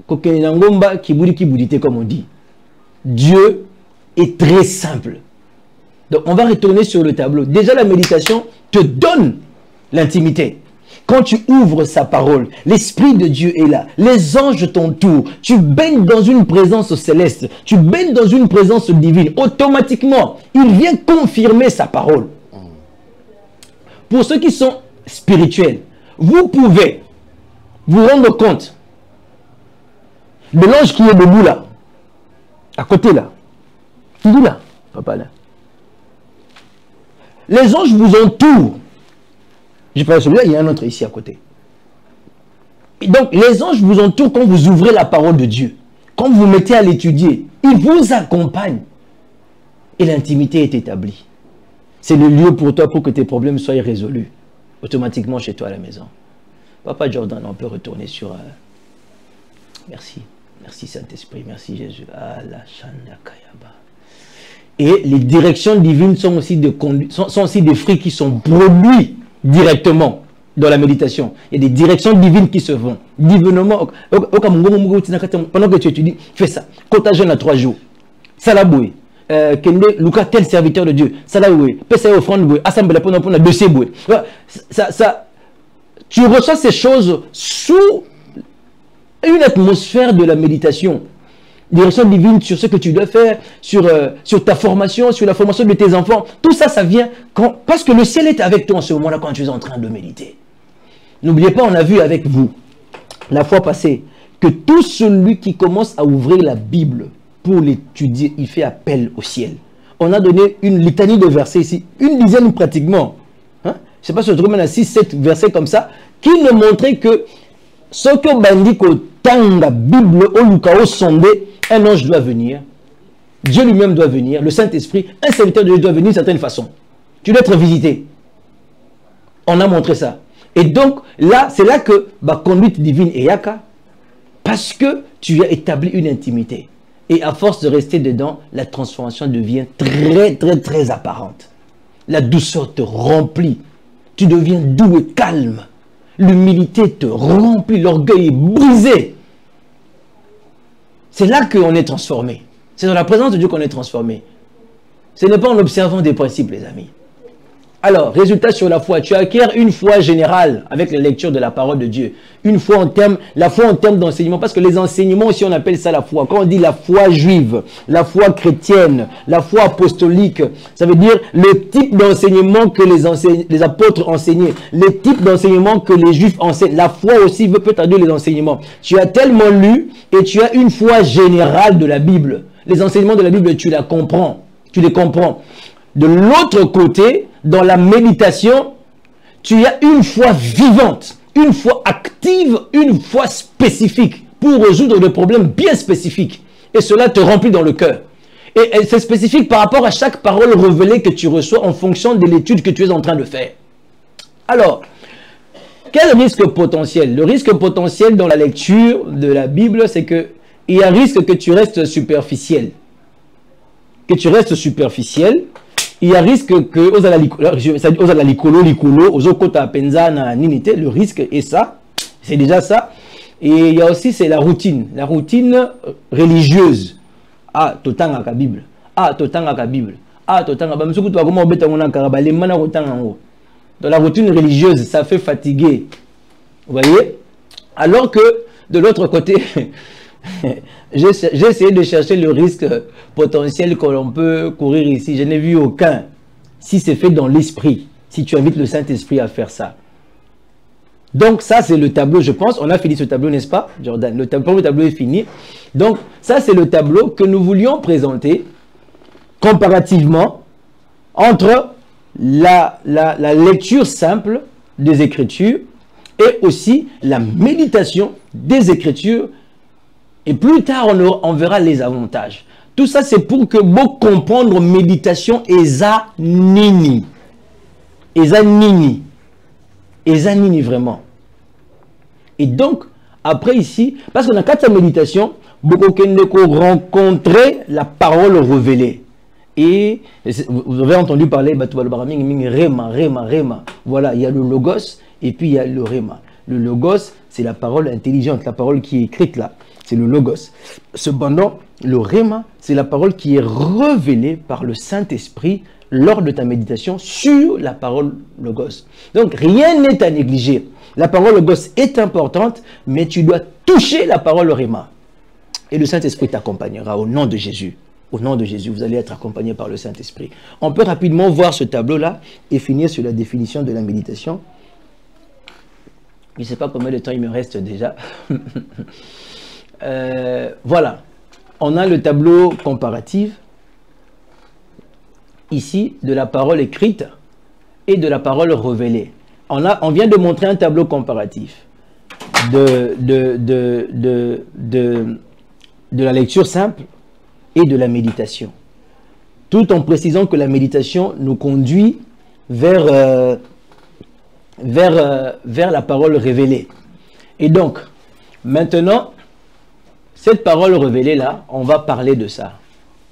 comme on dit, Dieu est très simple. Donc on va retourner sur le tableau. Déjà la méditation te donne l'intimité. Quand tu ouvres sa parole, l'Esprit de Dieu est là. Les anges t'entourent. Tu baignes dans une présence céleste. Tu baignes dans une présence divine. Automatiquement, il vient confirmer sa parole. Pour ceux qui sont spirituels, vous pouvez vous rendre compte de l'ange qui est debout là, à côté là. Tout là, papa là. Les anges vous entourent. Je parle de celui-là, il y a un autre ici à côté. Et donc, les anges vous entourent quand vous ouvrez la parole de Dieu. Quand vous mettez à l'étudier, ils vous accompagnent. Et l'intimité est établie. C'est le lieu pour toi pour que tes problèmes soient résolus. Automatiquement chez toi à la maison. Papa Jordan, on peut retourner sur... Merci. Merci Saint-Esprit. Merci Jésus. Ah, la Shanda Kayaba. Et les directions divines sont aussi des fruits qui sont produits directement dans la méditation. Il y a des directions divines qui se font. Divinement. Pendant que tu étudies, fais ça. Quand tu jeûnes à 3 jours. Salaboué. Kende, Lucas, tel serviteur de Dieu. Salaboué. Pesa offrande. Assemblée pour un dossier. Tu reçois ces choses sous une atmosphère de la méditation. Direction divine sur ce que tu dois faire, sur ta formation, sur la formation de tes enfants. Tout ça, ça vient parce que le ciel est avec toi en ce moment-là quand tu es en train de méditer. N'oubliez pas, on a vu avec vous, la fois passée, que tout celui qui commence à ouvrir la Bible pour l'étudier, il fait appel au ciel. On a donné une litanie de versets ici, une dizaine pratiquement. Hein? Je ne sais pas si je trouve maintenant 6-7 versets comme ça, qui nous montraient que ce que bandit la Bible au Lucao sondé, un ange doit venir, Dieu lui-même doit venir, le Saint-Esprit, un serviteur de Dieu doit venir d'une certaine façon. Tu dois être visité. On a montré ça. Et donc, là, c'est là que ma conduite divine est yaka, parce que tu as établi une intimité. Et à force de rester dedans, la transformation devient très, très, très apparente. La douceur te remplit. Tu deviens doux et calme. L'humilité te remplit, l'orgueil est brisé. C'est là qu'on est transformé. C'est dans la présence de Dieu qu'on est transformé. Ce n'est pas en observant des principes, les amis. Alors, résultat sur la foi. Tu acquiers une foi générale avec la lecture de la parole de Dieu. Une foi en termes, la foi en termes d'enseignement. Parce que les enseignements aussi, on appelle ça la foi. Quand on dit la foi juive, la foi chrétienne, la foi apostolique, ça veut dire le type d'enseignement que les apôtres enseignaient, les types d'enseignement que les juifs enseignent. La foi aussi peut traduire les enseignements. Tu as tellement lu et tu as une foi générale de la Bible. Les enseignements de la Bible, tu la comprends. Tu les comprends. De l'autre côté, dans la méditation, tu as une foi vivante, une foi active, une foi spécifique pour résoudre des problèmes bien spécifiques. Et cela te remplit dans le cœur. Et c'est spécifique par rapport à chaque parole révélée que tu reçois en fonction de l'étude que tu es en train de faire. Alors, quel risque potentiel? Le risque potentiel dans la lecture de la Bible, c'est qu'il y a un risque que tu restes superficiel. Que tu restes superficiel. Il y a un risque que le risque est ça. C'est déjà ça. Et il y a aussi, c'est la routine religieuse. Ah, totanga ka Bible. Ah, totanga ka Bible. Ah, totanga ba msuku comment obeta ngona karaba les mana totanga ngo. Dans la routine religieuse, ça fait fatiguer. Vous voyez? Alors que de l'autre côté, j'ai essayé de chercher le risque potentiel que l'on peut courir ici. Je n'ai vu aucun. Si c'est fait dans l'esprit, si tu invites le Saint-Esprit à faire ça. Donc ça c'est le tableau, je pense. On a fini ce tableau, n'est-ce pas, Jordan? Le tableau est fini. Donc ça c'est le tableau que nous voulions présenter comparativement entre la lecture simple des Écritures et aussi la méditation des Écritures. Et plus tard, on verra les avantages. Tout ça, c'est pour que vous comprendre méditation eza nini. Eza nini. Eza nini vraiment. Et donc, après ici, parce qu'on a 4 méditations, beaucoup de rencontrer la parole révélée. Et vous avez entendu parler, Rema. Voilà, il y a le logos et puis il y a le Rema. Le logos, c'est la parole intelligente, la parole qui est écrite là. C'est le logos. Cependant, le Rema, c'est la parole qui est révélée par le Saint-Esprit lors de ta méditation sur la parole logos. Donc, rien n'est à négliger. La parole logos est importante, mais tu dois toucher la parole Rema. Et le Saint-Esprit t'accompagnera au nom de Jésus. Au nom de Jésus, vous allez être accompagné par le Saint-Esprit. On peut rapidement voir ce tableau-là et finir sur la définition de la méditation. Je ne sais pas combien de temps il me reste déjà. Voilà. On a le tableau comparatif ici de la parole écrite et de la parole révélée. On vient de montrer un tableau comparatif de la lecture simple et de la méditation. Tout en précisant que la méditation nous conduit vers la parole révélée. Et donc, maintenant, cette parole révélée là, on va parler de ça.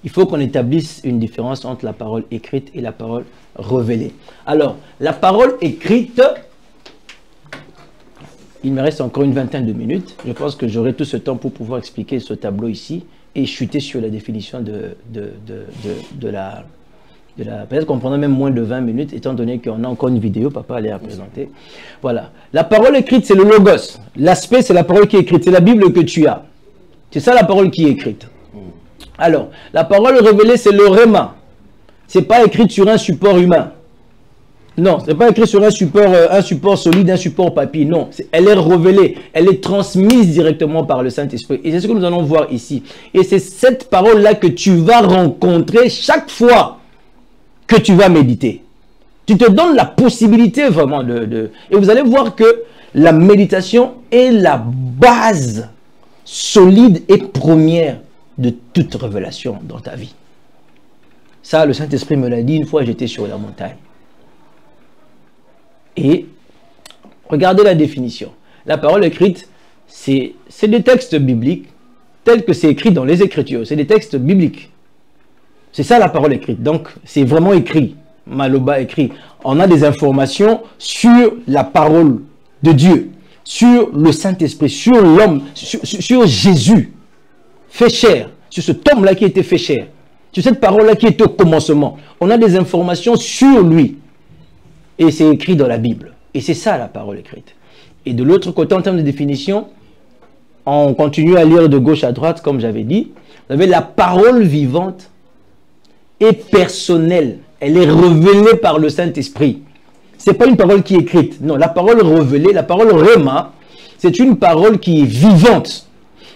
Il faut qu'on établisse une différence entre la parole écrite et la parole révélée. Alors, la parole écrite, il me reste encore une vingtaine de minutes. Je pense que j'aurai tout ce temps pour pouvoir expliquer ce tableau ici et chuter sur la définition de la... Peut-être qu'on prendra même moins de 20 minutes, étant donné qu'on a encore une vidéo, papa allait la présenter. Voilà. La parole écrite, c'est le logos. L'aspect, c'est la parole qui est écrite. C'est la Bible que tu as. C'est ça la parole qui est écrite. Alors, la parole révélée, c'est le Rema. Ce n'est pas écrit sur un support humain. Non, ce n'est pas écrit sur un support solide, un support papier. Non, elle est révélée. Elle est transmise directement par le Saint-Esprit. Et c'est ce que nous allons voir ici. Et c'est cette parole-là que tu vas rencontrer chaque fois que tu vas méditer. Tu te donnes la possibilité vraiment de... Et vous allez voir que la méditation est la base solide et première de toute révélation dans ta vie. Ça, le Saint-Esprit me l'a dit une fois, j'étais sur la montagne. Et regardez la définition. La parole écrite, c'est des textes bibliques tels que c'est écrit dans les Écritures. C'est des textes bibliques. C'est ça la parole écrite. Donc, c'est vraiment écrit. Maloba écrit. On a des informations sur la parole de Dieu, sur le Saint-Esprit, sur l'homme, sur Jésus, fait chair, sur cet homme-là qui était fait chair, sur cette parole-là qui était au commencement. On a des informations sur lui. Et c'est écrit dans la Bible. Et c'est ça la parole écrite. Et de l'autre côté, en termes de définition, on continue à lire de gauche à droite, comme j'avais dit. Vous avez la parole vivante et personnelle. Elle est révélée par le Saint-Esprit. Ce n'est pas une parole qui est écrite. Non, la parole révélée, la parole Rema, c'est une parole qui est vivante.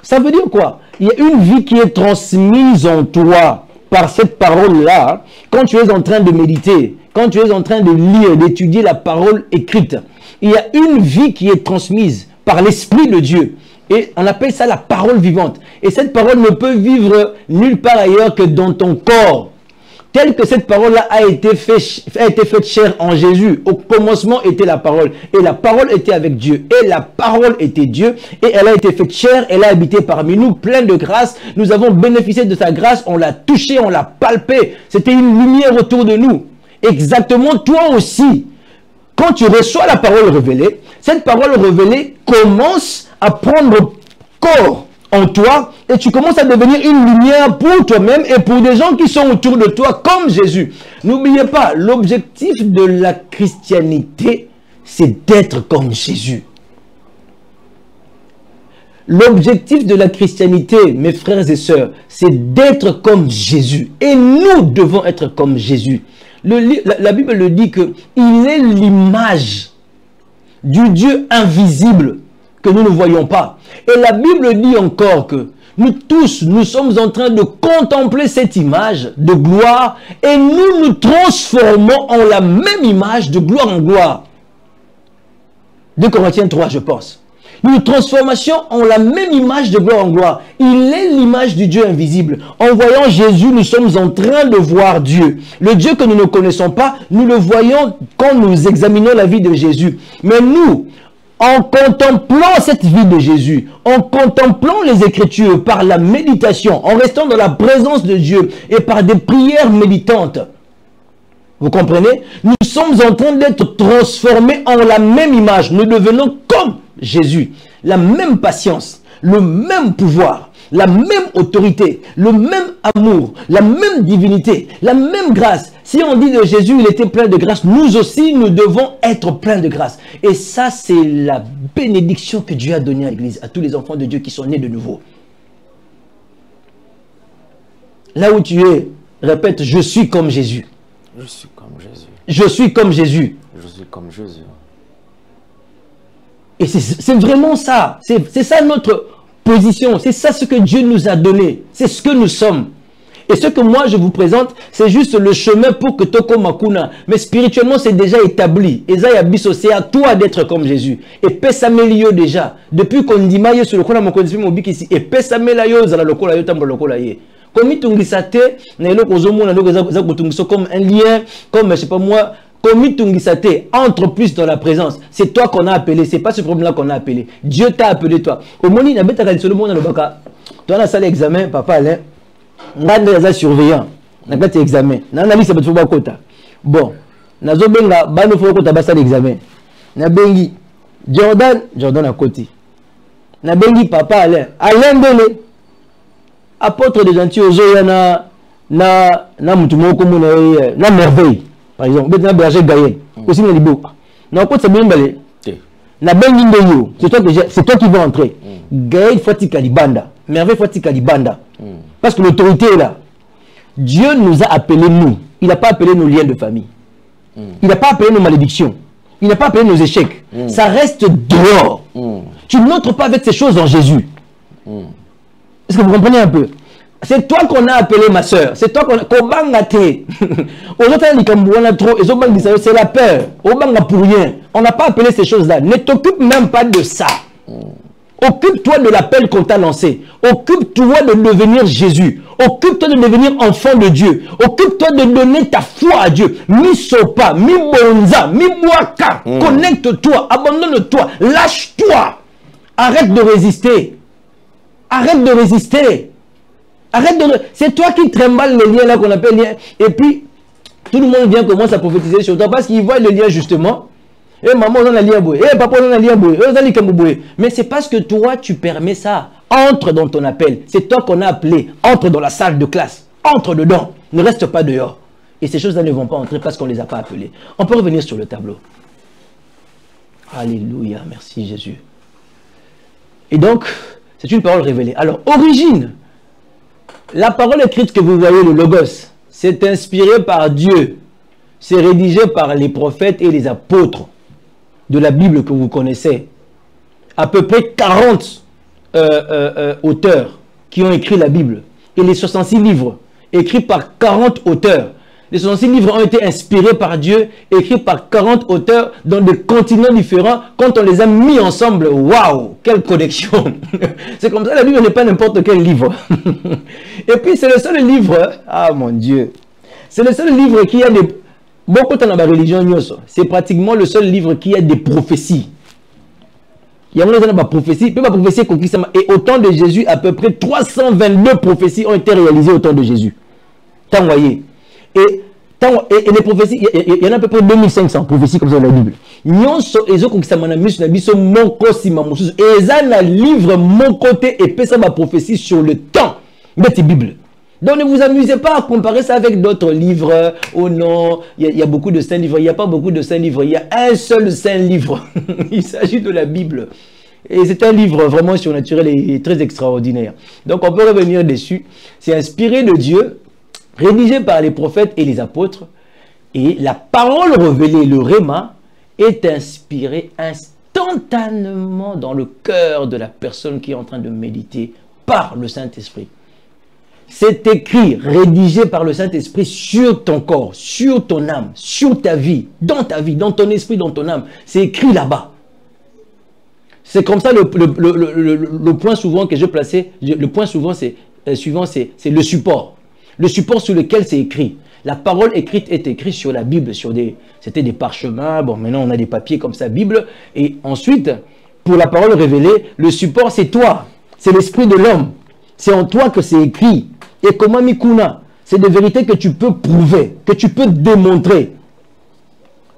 Ça veut dire quoi? Il y a une vie qui est transmise en toi par cette parole-là. Quand tu es en train de méditer, quand tu es en train de lire, d'étudier la parole écrite, il y a une vie qui est transmise par l'Esprit de Dieu. Et on appelle ça la parole vivante. Et cette parole ne peut vivre nulle part ailleurs que dans ton corps. Telle que cette parole-là a été faite chair en Jésus. Au commencement était la parole. Et la parole était avec Dieu. Et la parole était Dieu. Et elle a été faite chair. Elle a habité parmi nous, pleine de grâce. Nous avons bénéficié de sa grâce. On l'a touché, on l'a palpé. C'était une lumière autour de nous. Exactement, toi aussi. Quand tu reçois la parole révélée, cette parole révélée commence à prendre corps en toi et tu commences à devenir une lumière pour toi-même et pour des gens qui sont autour de toi comme Jésus. N'oubliez pas, l'objectif de la christianité, c'est d'être comme Jésus. L'objectif de la christianité, mes frères et sœurs, c'est d'être comme Jésus. Et nous devons être comme Jésus. La Bible le dit qu'il est l'image du Dieu invisible que nous ne voyons pas. Et la Bible dit encore que nous tous, nous sommes en train de contempler cette image de gloire et nous nous transformons en la même image de gloire en gloire. 2 Corinthiens 3, je pense. Une transformation en la même image de gloire en gloire. Il est l'image du Dieu invisible. En voyant Jésus, nous sommes en train de voir Dieu. Le Dieu que nous ne connaissons pas, nous le voyons quand nous examinons la vie de Jésus. Mais nous, en contemplant cette vie de Jésus, en contemplant les Écritures par la méditation, en restant dans la présence de Dieu et par des prières méditantes, vous comprenez? Nous sommes en train d'être transformés en la même image. Nous devenons comme Jésus. La même patience, le même pouvoir, la même autorité, le même amour, la même divinité, la même grâce. Si on dit de Jésus, il était plein de grâce, nous aussi, nous devons être pleins de grâce. Et ça, c'est la bénédiction que Dieu a donnée à l'Église, à tous les enfants de Dieu qui sont nés de nouveau. Là où tu es, répète, je suis comme Jésus. Je suis comme Jésus. Je suis comme Jésus. Je suis comme Jésus. Et c'est vraiment ça. C'est ça notre position. C'est ça ce que Dieu nous a donné. C'est ce que nous sommes. Et ce que moi je vous présente, c'est juste le chemin pour que Toko Makuna. Mais spirituellement, c'est déjà établi. Esaïe Abisso, c'est à toi d'être comme Jésus. Et Pessamélio déjà. Depuis qu'on dit maille sur le corps, mon condition mobile ici. Et Pessamélio, zala lokola yo tambo lokola ye. Comme itungisate, na eloko ozomona ndoko za kutungiso comme un lien, comme je sais pas moi. Comme itungisate, entre plus dans la présence. C'est toi qu'on a appelé. C'est pas ce problème-là qu'on a appelé. Dieu t'a appelé toi. Au moni na beta kali solo mona le baka. Toi na salle examen, papa Alain. Ngande za surveillant. Na kati examen. Na analyse ba tuba kota. Bon. Na zo benga bano fo kota ba salle examen. Na bengi Jordan à côté. Na bengi papa Alain Bele. Apôtre de gentil ozoya na mutu moko mona na merveille. Par exemple, na berger Gaël. Aussi na libo. Na côté ça bimbale. Na bengi ndeyo. C'est toi qui vas entrer. Gaël Fati Kalibanda. Merveille Fati Kalibanda. Parce que l'autorité est là. Dieu nous a appelés nous. Il n'a pas appelé nos liens de famille. Il n'a pas appelé nos malédictions. Il n'a pas appelé nos échecs. Ça reste dehors. Tu n'entres pas avec ces choses en Jésus. Est-ce que vous comprenez un peu? C'est toi qu'on a appelé ma soeur. C'est toi qu'on a appelé. C'est la peur. Pour rien. On n'a pas appelé ces choses-là. Ne t'occupe même pas de ça. Occupe-toi de l'appel qu'on t'a lancé. Occupe-toi de devenir Jésus. Occupe-toi de devenir enfant de Dieu. Occupe-toi de donner ta foi à Dieu. Mi sopa, mi bonza, mi boaka. Connecte-toi, abandonne-toi, lâche-toi. Arrête de résister. Arrête de résister. Arrête de... C'est toi qui trimballes les liens là qu'on appelle liens. Et puis, tout le monde vient commencer à prophétiser sur toi parce qu'il voit le lien justement. Eh maman, on a lien boué. Eh papa, on a lien boué. Mais c'est parce que toi, tu permets ça. Entre dans ton appel. C'est toi qu'on a appelé. Entre dans la salle de classe. Entre dedans. Ne reste pas dehors. Et ces choses-là ne vont pas entrer parce qu'on ne les a pas appelées. On peut revenir sur le tableau. Alléluia. Merci Jésus. Et donc, c'est une parole révélée. Alors, origine. La parole écrite que vous voyez, le Logos, c'est inspiré par Dieu. C'est rédigé par les prophètes et les apôtres de la Bible que vous connaissez. À peu près 40 auteurs qui ont écrit la Bible. Et les 66 livres écrits par 40 auteurs. Les 66 livres ont été inspirés par Dieu, écrits par 40 auteurs dans des continents différents. Quand on les a mis ensemble, waouh, quelle connexion! C'est comme ça, la Bible n'est pas n'importe quel livre. Et puis, c'est le seul livre, ah mon Dieu, c'est le seul livre qui a des... Beaucoup dans la religion, c'est pratiquement le seul livre qui a des prophéties. Il y a une prophétie, et au temps de Jésus, à peu près 322 prophéties ont été réalisées au temps de Jésus. T'as envoyé. Et les prophéties, il y en a à peu près 2500 prophéties comme ça dans la Bible. Et un livre mon côté et ça ma prophétie sur le temps de la Bible. Donc ne vous amusez pas à comparer ça avec d'autres livres. Oh non, il y a beaucoup de saints livres. Il n'y a pas beaucoup de saints livres. Il y a un seul saint livre. Il s'agit de la Bible. Et c'est un livre vraiment surnaturel et très extraordinaire. Donc on peut revenir dessus. C'est inspiré de Dieu, rédigé par les prophètes et les apôtres. Et la parole révélée, le Réma, est inspirée instantanément dans le cœur de la personne qui est en train de méditer par le Saint-Esprit. C'est écrit, rédigé par le Saint-Esprit sur ton corps, sur ton âme, sur ta vie, dans ton esprit, dans ton âme. C'est écrit là-bas. C'est comme ça le point souvent que je plaçais, le point souvent c'est le support. Le support sur lequel c'est écrit. La parole écrite est écrite sur la Bible, c'était des parchemins, bon maintenant on a des papiers comme ça, Bible. Et ensuite, pour la parole révélée, le support c'est toi, c'est l'esprit de l'homme. C'est en toi que c'est écrit. Et comment Mikuna, c'est des vérités que tu peux prouver, que tu peux démontrer.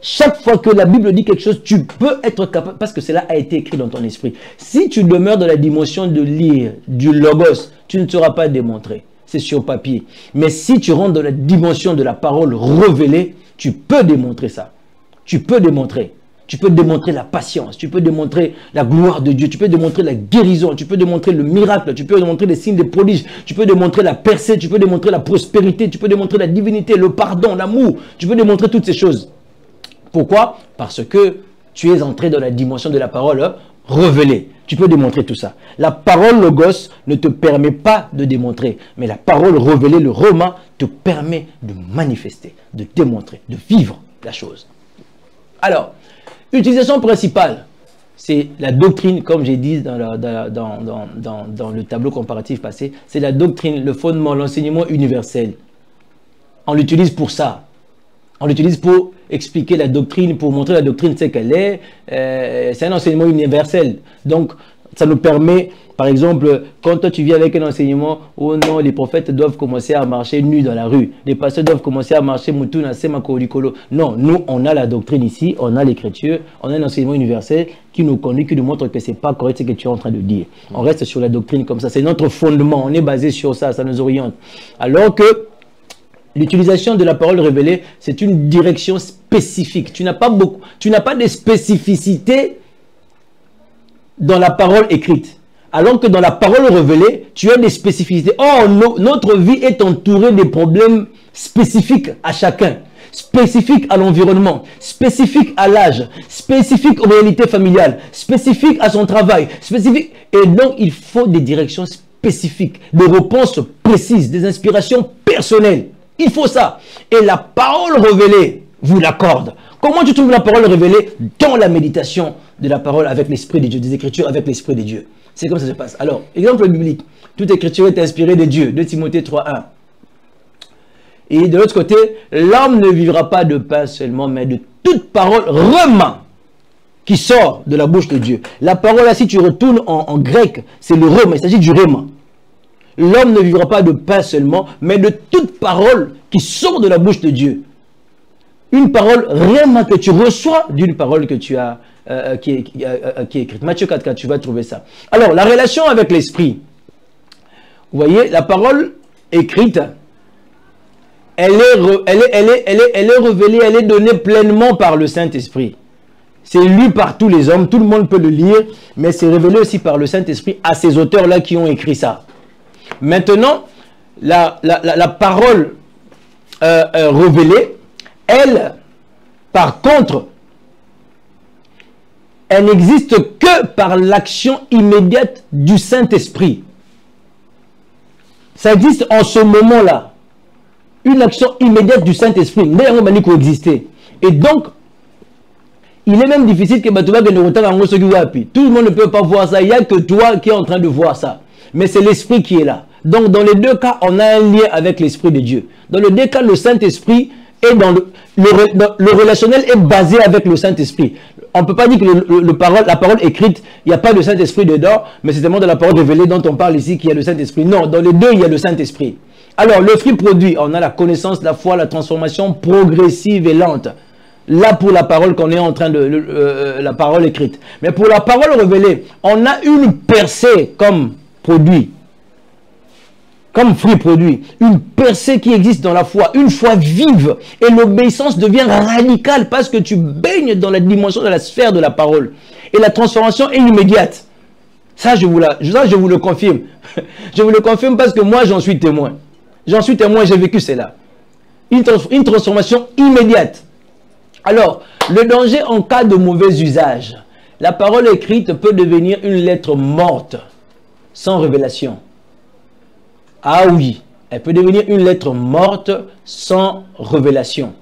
Chaque fois que la Bible dit quelque chose, tu peux être capable, parce que cela a été écrit dans ton esprit. Si tu demeures dans la dimension de lire, du logos, tu ne seras pas démontré. C'est sur papier. Mais si tu rentres dans la dimension de la parole révélée, tu peux démontrer ça. Tu peux démontrer. Tu peux démontrer la patience, tu peux démontrer la gloire de Dieu, tu peux démontrer la guérison, tu peux démontrer le miracle, tu peux démontrer les signes de prodiges, tu peux démontrer la percée, tu peux démontrer la prospérité, tu peux démontrer la divinité, le pardon, l'amour, tu peux démontrer toutes ces choses. Pourquoi? Parce que tu es entré dans la dimension de la parole révélée. Tu peux démontrer tout ça. La parole logos ne te permet pas de démontrer, mais la parole révélée, le Réma, te permet de manifester, de démontrer, de vivre la chose. Alors, utilisation principale, c'est la doctrine, comme j'ai dit dans le tableau comparatif passé, c'est la doctrine, le fondement, l'enseignement universel. On l'utilise pour ça. On l'utilise pour expliquer la doctrine, pour montrer la doctrine, c'est qu'elle est. C'est un enseignement universel. Donc, ça nous permet, par exemple, quand toi tu viens avec un enseignement, oh non, les prophètes doivent commencer à marcher nus dans la rue. Les pasteurs doivent commencer à marcher mutuna semakolikolo. Non, nous, on a la doctrine ici, on a l'écriture, on a un enseignement universel qui nous conduit, qui nous montre que ce n'est pas correct ce que tu es en train de dire. On reste sur la doctrine comme ça. C'est notre fondement. On est basé sur ça, ça nous oriente. Alors que l'utilisation de la parole révélée, c'est une direction spécifique. Tu n'as pas de spécificité dans la parole écrite. Alors que dans la parole révélée, tu as des spécificités. Or, notre vie est entourée de problèmes spécifiques à chacun. Spécifiques à l'environnement, spécifiques à l'âge, spécifiques aux réalités familiales, spécifiques à son travail, spécifiques. Et donc, il faut des directions spécifiques, des réponses précises, des inspirations personnelles. Il faut ça. Et la parole révélée vous l'accorde. Comment tu trouves la parole révélée? Dans la méditation de la parole avec l'Esprit de Dieu, des Écritures avec l'Esprit de Dieu. C'est comme ça que ça se passe. Alors, exemple biblique. Toute Écriture est inspirée de Dieu. 2 Timothée 3:1. Et de l'autre côté, l'homme ne vivra pas de pain seulement, mais de toute parole Réma qui sort de la bouche de Dieu. La parole là, si tu retournes en grec, c'est le Réma. Il s'agit du Réma. L'homme ne vivra pas de pain seulement, mais de toute parole qui sort de la bouche de Dieu. Une parole réellement que tu reçois d'une parole que tu as, qui est écrite. Matthieu 4,4, tu vas trouver ça. Alors, la relation avec l'esprit. Vous voyez, la parole écrite, elle est révélée, elle est donnée pleinement par le Saint-Esprit. C'est lu par tous les hommes, tout le monde peut le lire, mais c'est révélé aussi par le Saint-Esprit à ces auteurs-là qui ont écrit ça. Maintenant, la parole révélée, elle, par contre, elle n'existe que par l'action immédiate du Saint-Esprit. Ça existe en ce moment-là. une action immédiate du Saint-Esprit. Et donc, il est même difficile que tout le monde ne peut pas voir ça. Il n'y a que toi qui es en train de voir ça. Mais c'est l'Esprit qui est là. Donc, dans les deux cas, on a un lien avec l'Esprit de Dieu. Dans les deux cas, le Saint-Esprit est dans le relationnel est basé avec le Saint-Esprit. On ne peut pas dire que la parole écrite, il n'y a pas de Saint-Esprit dedans, mais c'est tellement de la parole révélée dont on parle ici qu'il y a le Saint-Esprit. Non, dans les deux, il y a le Saint-Esprit. Alors, le fruit produit, on a la connaissance, la foi, la transformation progressive et lente. Là, pour la parole qu'on est en train de... la parole écrite. Mais pour la parole révélée, on a une percée comme produit. Comme fruit produit. Une percée qui existe dans la foi. Une foi vive. Et l'obéissance devient radicale parce que tu baignes dans la dimension de la sphère de la parole. Et la transformation est immédiate. Ça, je vous le confirme. Je vous le confirme parce que moi, j'en suis témoin. J'en suis témoin, j'ai vécu cela. Une transformation immédiate. Alors, le danger en cas de mauvais usage. La parole écrite peut devenir une lettre morte, sans révélation. Ah oui, elle peut devenir une lettre morte, sans révélation.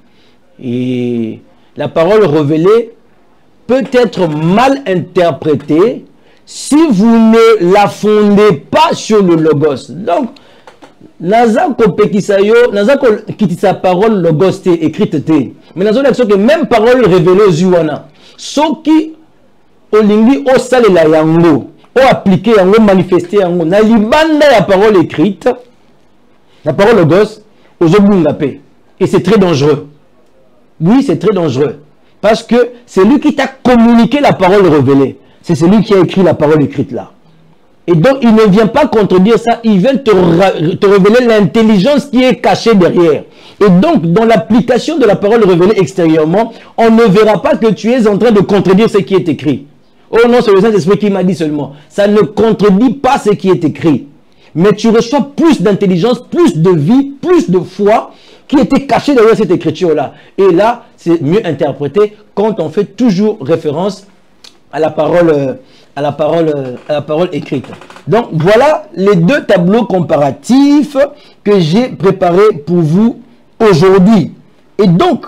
Et la parole révélée peut être mal interprétée si vous ne la fondez pas sur le logos. Donc, naza ko pekisa yo, naza ko kitisa parole logos te écrite te. Mais nazo la que même parole révélée zuana. Soki olingi o sale la yango, o appliquer yango, manifester yango na libanda la parole écrite, la parole logos ozobunga pe. Et c'est très dangereux. Oui, c'est très dangereux parce que c'est lui qui t'a communiqué la parole révélée. C'est celui qui a écrit la parole écrite là. Et donc, il ne vient pas contredire ça, il vient te révéler l'intelligence qui est cachée derrière. Et donc, dans l'application de la parole révélée extérieurement, on ne verra pas que tu es en train de contredire ce qui est écrit. Oh non, c'est le Saint-Esprit qui m'a dit seulement. Ça ne contredit pas ce qui est écrit. Mais tu reçois plus d'intelligence, plus de vie, plus de foi qui était cachée derrière cette écriture-là. Et là, c'est mieux interprété quand on fait toujours référence à la parole écrite. Donc, voilà les deux tableaux comparatifs que j'ai préparés pour vous aujourd'hui. Et donc,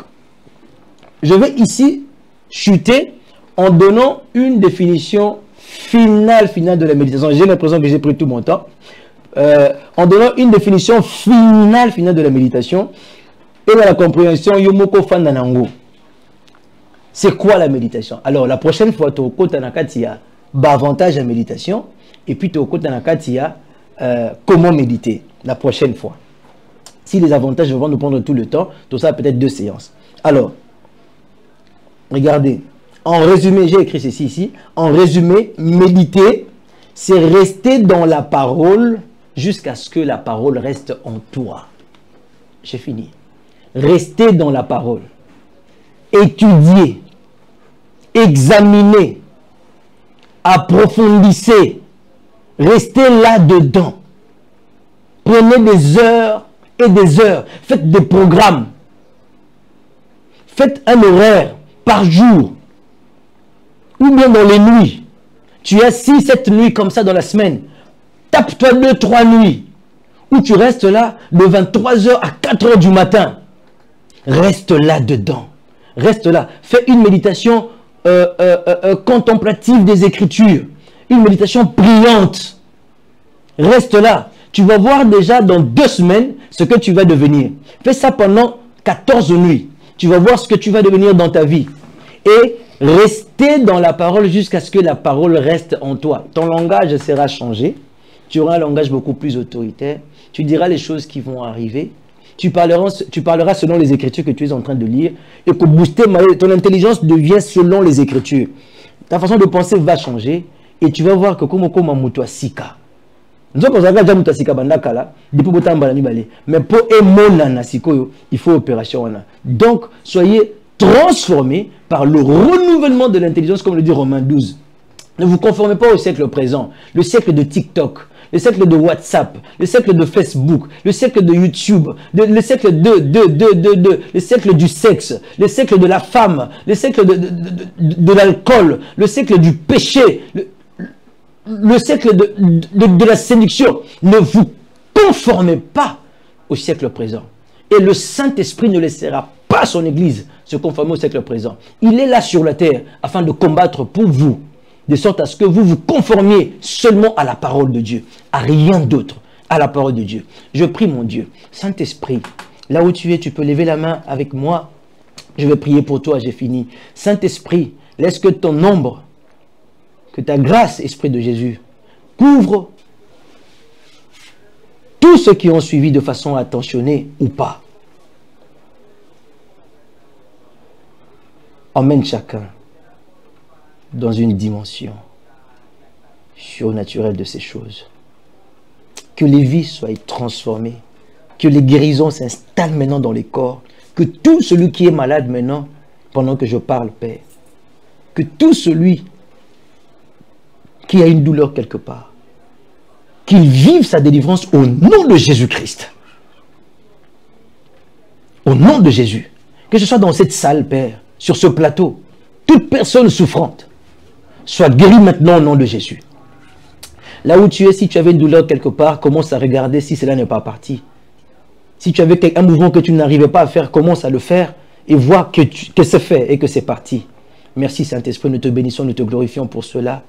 je vais ici chuter en donnant une définition finale de la méditation. J'ai l'impression que j'ai pris tout mon temps. En donnant une définition finale de la méditation et dans la compréhension Yomoko Fandanango. C'est quoi la méditation? Alors, la prochaine fois, tu as avantage à méditation et puis tu as comment méditer la prochaine fois. Si les avantages vont nous prendre tout le temps, tout ça peut-être 2 séances. Alors, regardez, en résumé, j'ai écrit ceci ici, en résumé, méditer, c'est rester dans la parole jusqu'à ce que la parole reste en toi. J'ai fini. Rester dans la parole. Étudier, examiner, approfondissez, restez là-dedans. Prenez des heures et des heures. Faites des programmes. Faites un horaire par jour. Ou bien dans les nuits. Tu as 6-7 nuits comme ça dans la semaine. Tape-toi 2-3 nuits. Où tu restes là de 23h à 4h du matin. Reste là-dedans. Reste là. Fais une méditation contemplative des Écritures. Une méditation priante. Reste là. Tu vas voir déjà dans 2 semaines ce que tu vas devenir. Fais ça pendant 14 nuits. Tu vas voir ce que tu vas devenir dans ta vie. Et rester dans la parole jusqu'à ce que la parole reste en toi. Ton langage sera changé. Tu auras un langage beaucoup plus autoritaire. Tu diras les choses qui vont arriver. Tu parleras selon les Écritures que tu es en train de lire. Et que booster, ton intelligence devient selon les Écritures. Ta façon de penser va changer. Et tu vas voir que comme Mutua Sika. Mais pour il faut opération. Donc, soyez transformés par le renouvellement de l'intelligence, comme le dit Romains 12. Ne vous conformez pas au siècle présent, le siècle de TikTok, le siècle de WhatsApp, le siècle de Facebook, le siècle de YouTube, le siècle le siècle du sexe, le siècle de la femme, le siècle de l'alcool, le siècle du péché, le siècle de la séduction. Ne vous conformez pas au siècle présent. Et le Saint-Esprit ne laissera pas son Église se conformer au siècle présent. Il est là sur la terre afin de combattre pour vous, de sorte à ce que vous vous conformiez seulement à la parole de Dieu, à rien d'autre, à la parole de Dieu. Je prie mon Dieu, Saint-Esprit, là où tu es, tu peux lever la main avec moi. Je vais prier pour toi, j'ai fini. Saint-Esprit, laisse que ton ombre, que ta grâce, Esprit de Jésus, couvre tous ceux qui ont suivi de façon attentionnée ou pas. Emmène chacun dans une dimension surnaturelle de ces choses. Que les vies soient transformées, que les guérisons s'installent maintenant dans les corps, que tout celui qui est malade maintenant, pendant que je parle, Père, que tout celui qui a une douleur quelque part, qu'il vive sa délivrance au nom de Jésus-Christ. Au nom de Jésus. Que ce soit dans cette salle, Père, sur ce plateau, toute personne souffrante soit guérie maintenant au nom de Jésus. Là où tu es, si tu avais une douleur quelque part, commence à regarder si cela n'est pas parti. Si tu avais un mouvement que tu n'arrivais pas à faire, commence à le faire et vois que c'est fait et que c'est parti. Merci Saint-Esprit, nous te bénissons, nous te glorifions pour cela.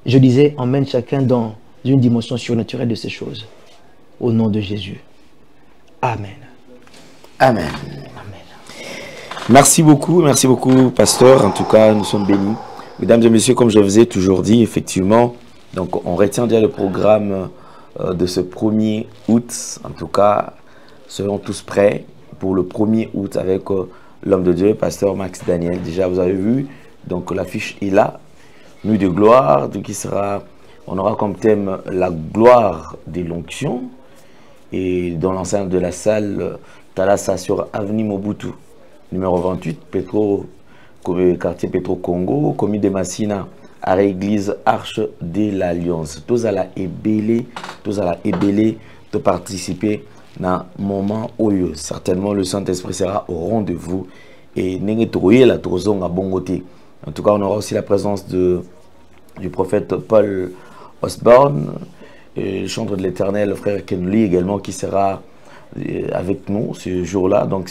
Je disais, emmène chacun dans une dimension surnaturelle de ces choses. Au nom de Jésus. Amen. Amen. Merci beaucoup, pasteur. En tout cas, nous sommes bénis. Mesdames et messieurs, comme je vous ai toujours dit, effectivement, donc on retient déjà le programme de ce 1er août. En tout cas, soyons tous prêts pour le 1er août avec l'homme de Dieu, pasteur Max Daniel. Déjà, vous avez vu, donc l'affiche est là. Nuit de gloire, donc on aura comme thème la gloire des l'onction. Et dans l'enceinte de la salle, Thalassa sur Avenue Mobutu, numéro 28, quartier Petro Congo, commis de Massina, à l'église Arche de l'Alliance. Tous à la ébélé, de participer dans un moment où certainement le Saint-Esprit sera au rendez-vous. Et la en tout cas, on aura aussi la présence du prophète Paul Osborne, chantre de l'Éternel, frère Kenley également, qui sera avec nous ce jour-là. Donc,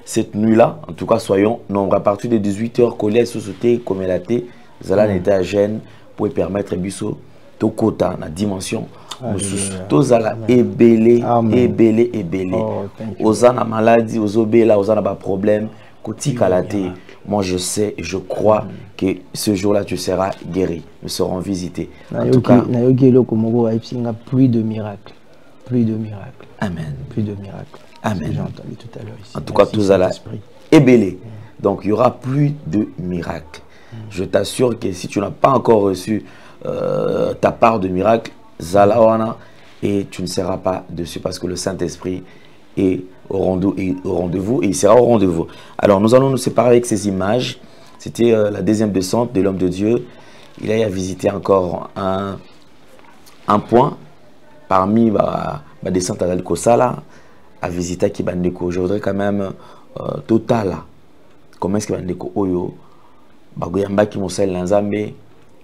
cette nuit-là, en tout cas, soyons nombreux. À partir de 18h, collège société, comme elle a été, Zala n'était à Gênes pour permettre Bisso, Tokota, la dimension. Tous à la ébélé. Osana maladie, osobéla, osana ba problème, koti kalate. Moi, je sais et je crois que ce jour-là, tu seras guéri. Nous serons visités. En tout cas, plus de miracles. Plus de miracles. Amen. Plus de miracles. Amen. J'ai entendu tout à l'heure ici. En tout cas, tous à la ébélé. Donc, il y aura plus de miracles. Je t'assure que si tu n'as pas encore reçu ta part de miracle, Zalawana, et tu ne seras pas dessus parce que le Saint-Esprit est au rendez-vous et il sera au rendez-vous. Alors, nous allons nous séparer avec ces images. C'était la deuxième descente de l'homme de Dieu. Il a visité encore un point parmi ma descente à l'Alkosala, à visiter Kibandeko. Je voudrais quand même total. Comment est-ce que Bandeko Oyo, Bagoyamba qui Moussel Lanzambe,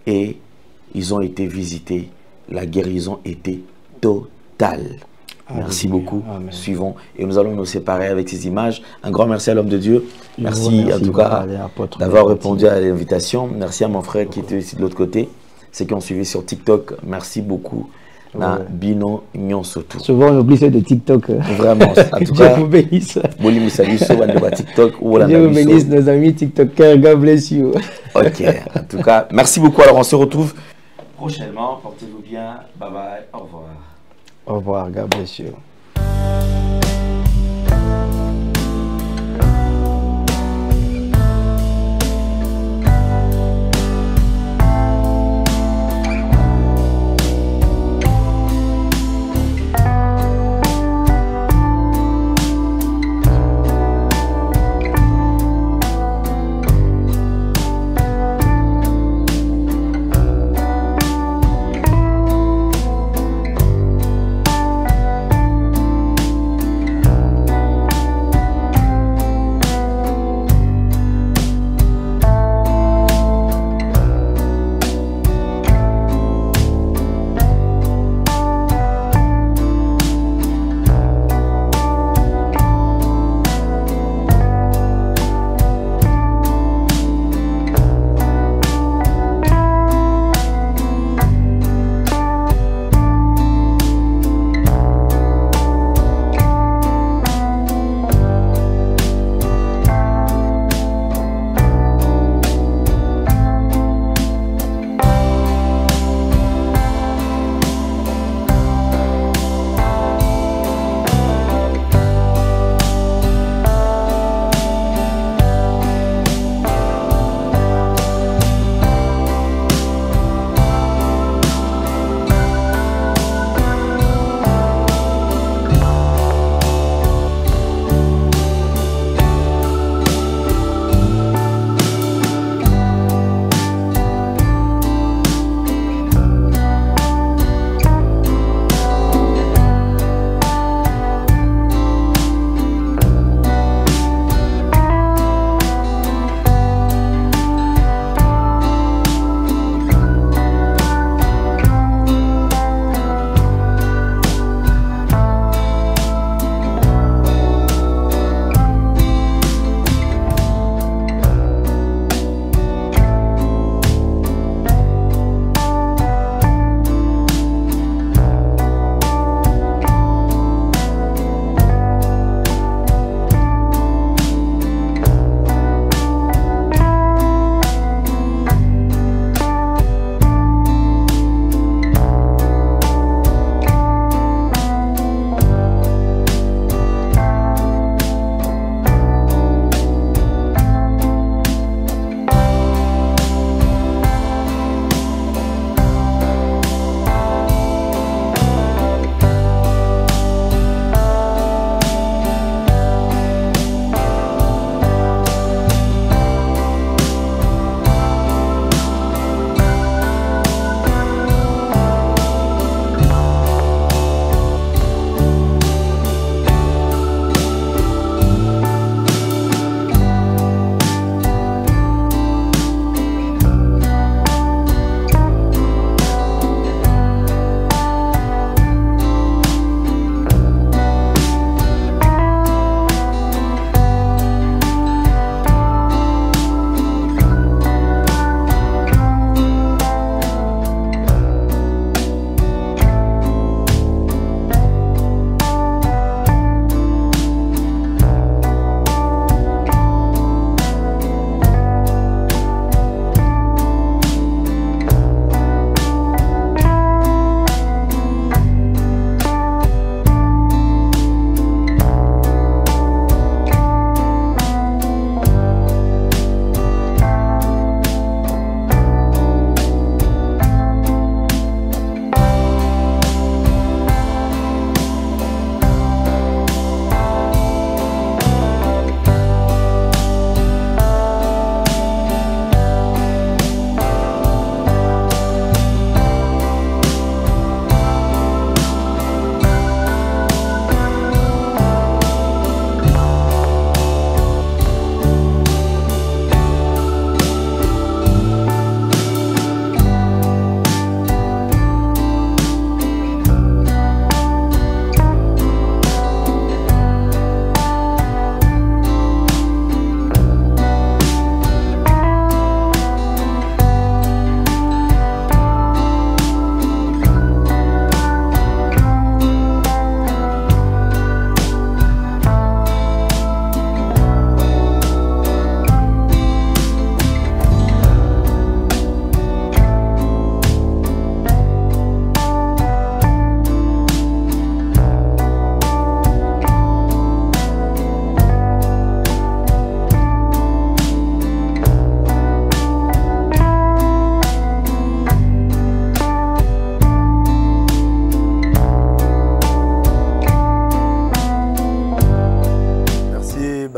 et ils ont été visités. La guérison était totale. Merci beaucoup. Amen. Suivons. Et nous allons nous séparer avec ces images. Un grand merci à l'homme de Dieu. Merci en tout cas d'avoir répondu à l'invitation. Merci à mon frère qui était ici de l'autre côté. Ceux qui ont suivi sur TikTok, merci beaucoup. Bino Nyonsotu. Souvent on oublie de TikTok. Vraiment. En tout cas, Dieu vous bénisse. TikTok. Dieu vous bénisse nos amis TikTokers. God bless you. Ok. En tout cas, merci beaucoup. Alors on se retrouve prochainement. Portez-vous bien. Bye bye. Au revoir. Au revoir. God bless you.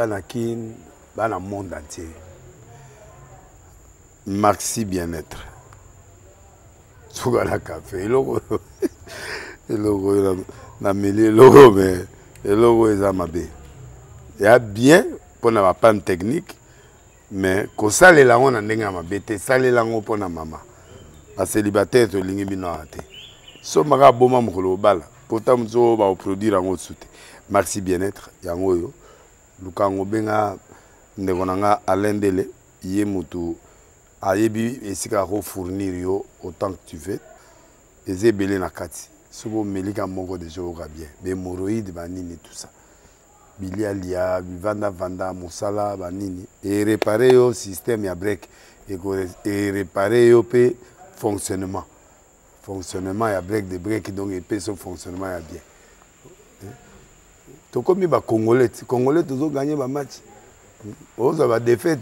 bana kin bana monde entier. Maxi bien-être. Souvent la café, logo na mêlé logo mais logo est mabé. Il y a bien pour na panne technique mais ko sale la on ndenga mabé te sale la ngo pour na mama. A célibataire to lingi bino ate. So maka boma mokolo bala. Pourtant mzo ba produire ngo soute. Maxi bien-être yango yo. Lukango benga ndeko nanga alendele yé mutu ayebi esika ko fournir yo autant que tu veux. Eze belé na kati. Sobo melika moko de jour bien. Be hémorroïdes banini tout ça. Bilialia, vanda musala banini et réparer yo système ya break et réparer yo pe fonctionnement ya break de break donc et pe son fonctionnement ya bien. To comme ba congolais toujours gagner ba match. On va défaite,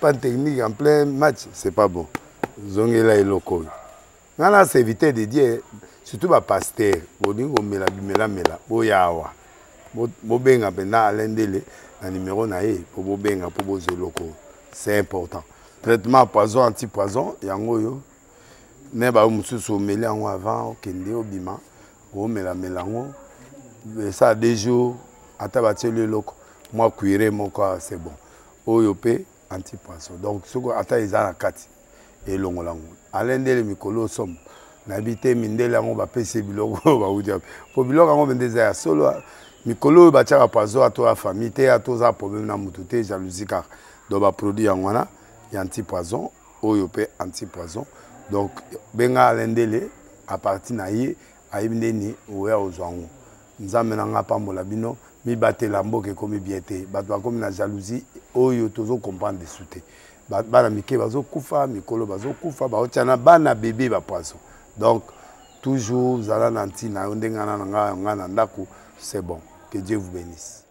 pas technique en plein match, c'est pas bon. Zongela et loco. Nana c'est éviter de dire surtout ba pasteur, bodingo mela boyawa. Bobenga pena alendele na numéro na e pour bobenga pour bozo loco. C'est important. Traitement poison anti-poison yango yo. Ne ba mususu meli yango avant okende obima, o mela ngo. Ça des jours atabati le loco. Moi cuire mon corps c'est bon. Oyope anti-poison. Donc ce que ata izana kati et longolango. Alendele mikolo som. Nabité mindele ngo ba pese biloko ba udia. Po biloko ngo bendeza ya solo mikolo ba tchaka poison à toi famille te à toi problème na mututé jalousie car do ba produit ngwana ya anti-poison oyope anti-poison. Donc benga alendele à partir na ye ayibindeni oya ozwango. Nzambe na nga pambola bino mi batela mboke komi biete bato bakomi na jalousie oyo tozo comprendre de souté bana mike bazo kufa mikolo bazo kufa baotiana bana bébé ba poisson. Donc toujours zala nanti na ndenga na nga na ndako c'est bon. Que Dieu vous bénisse.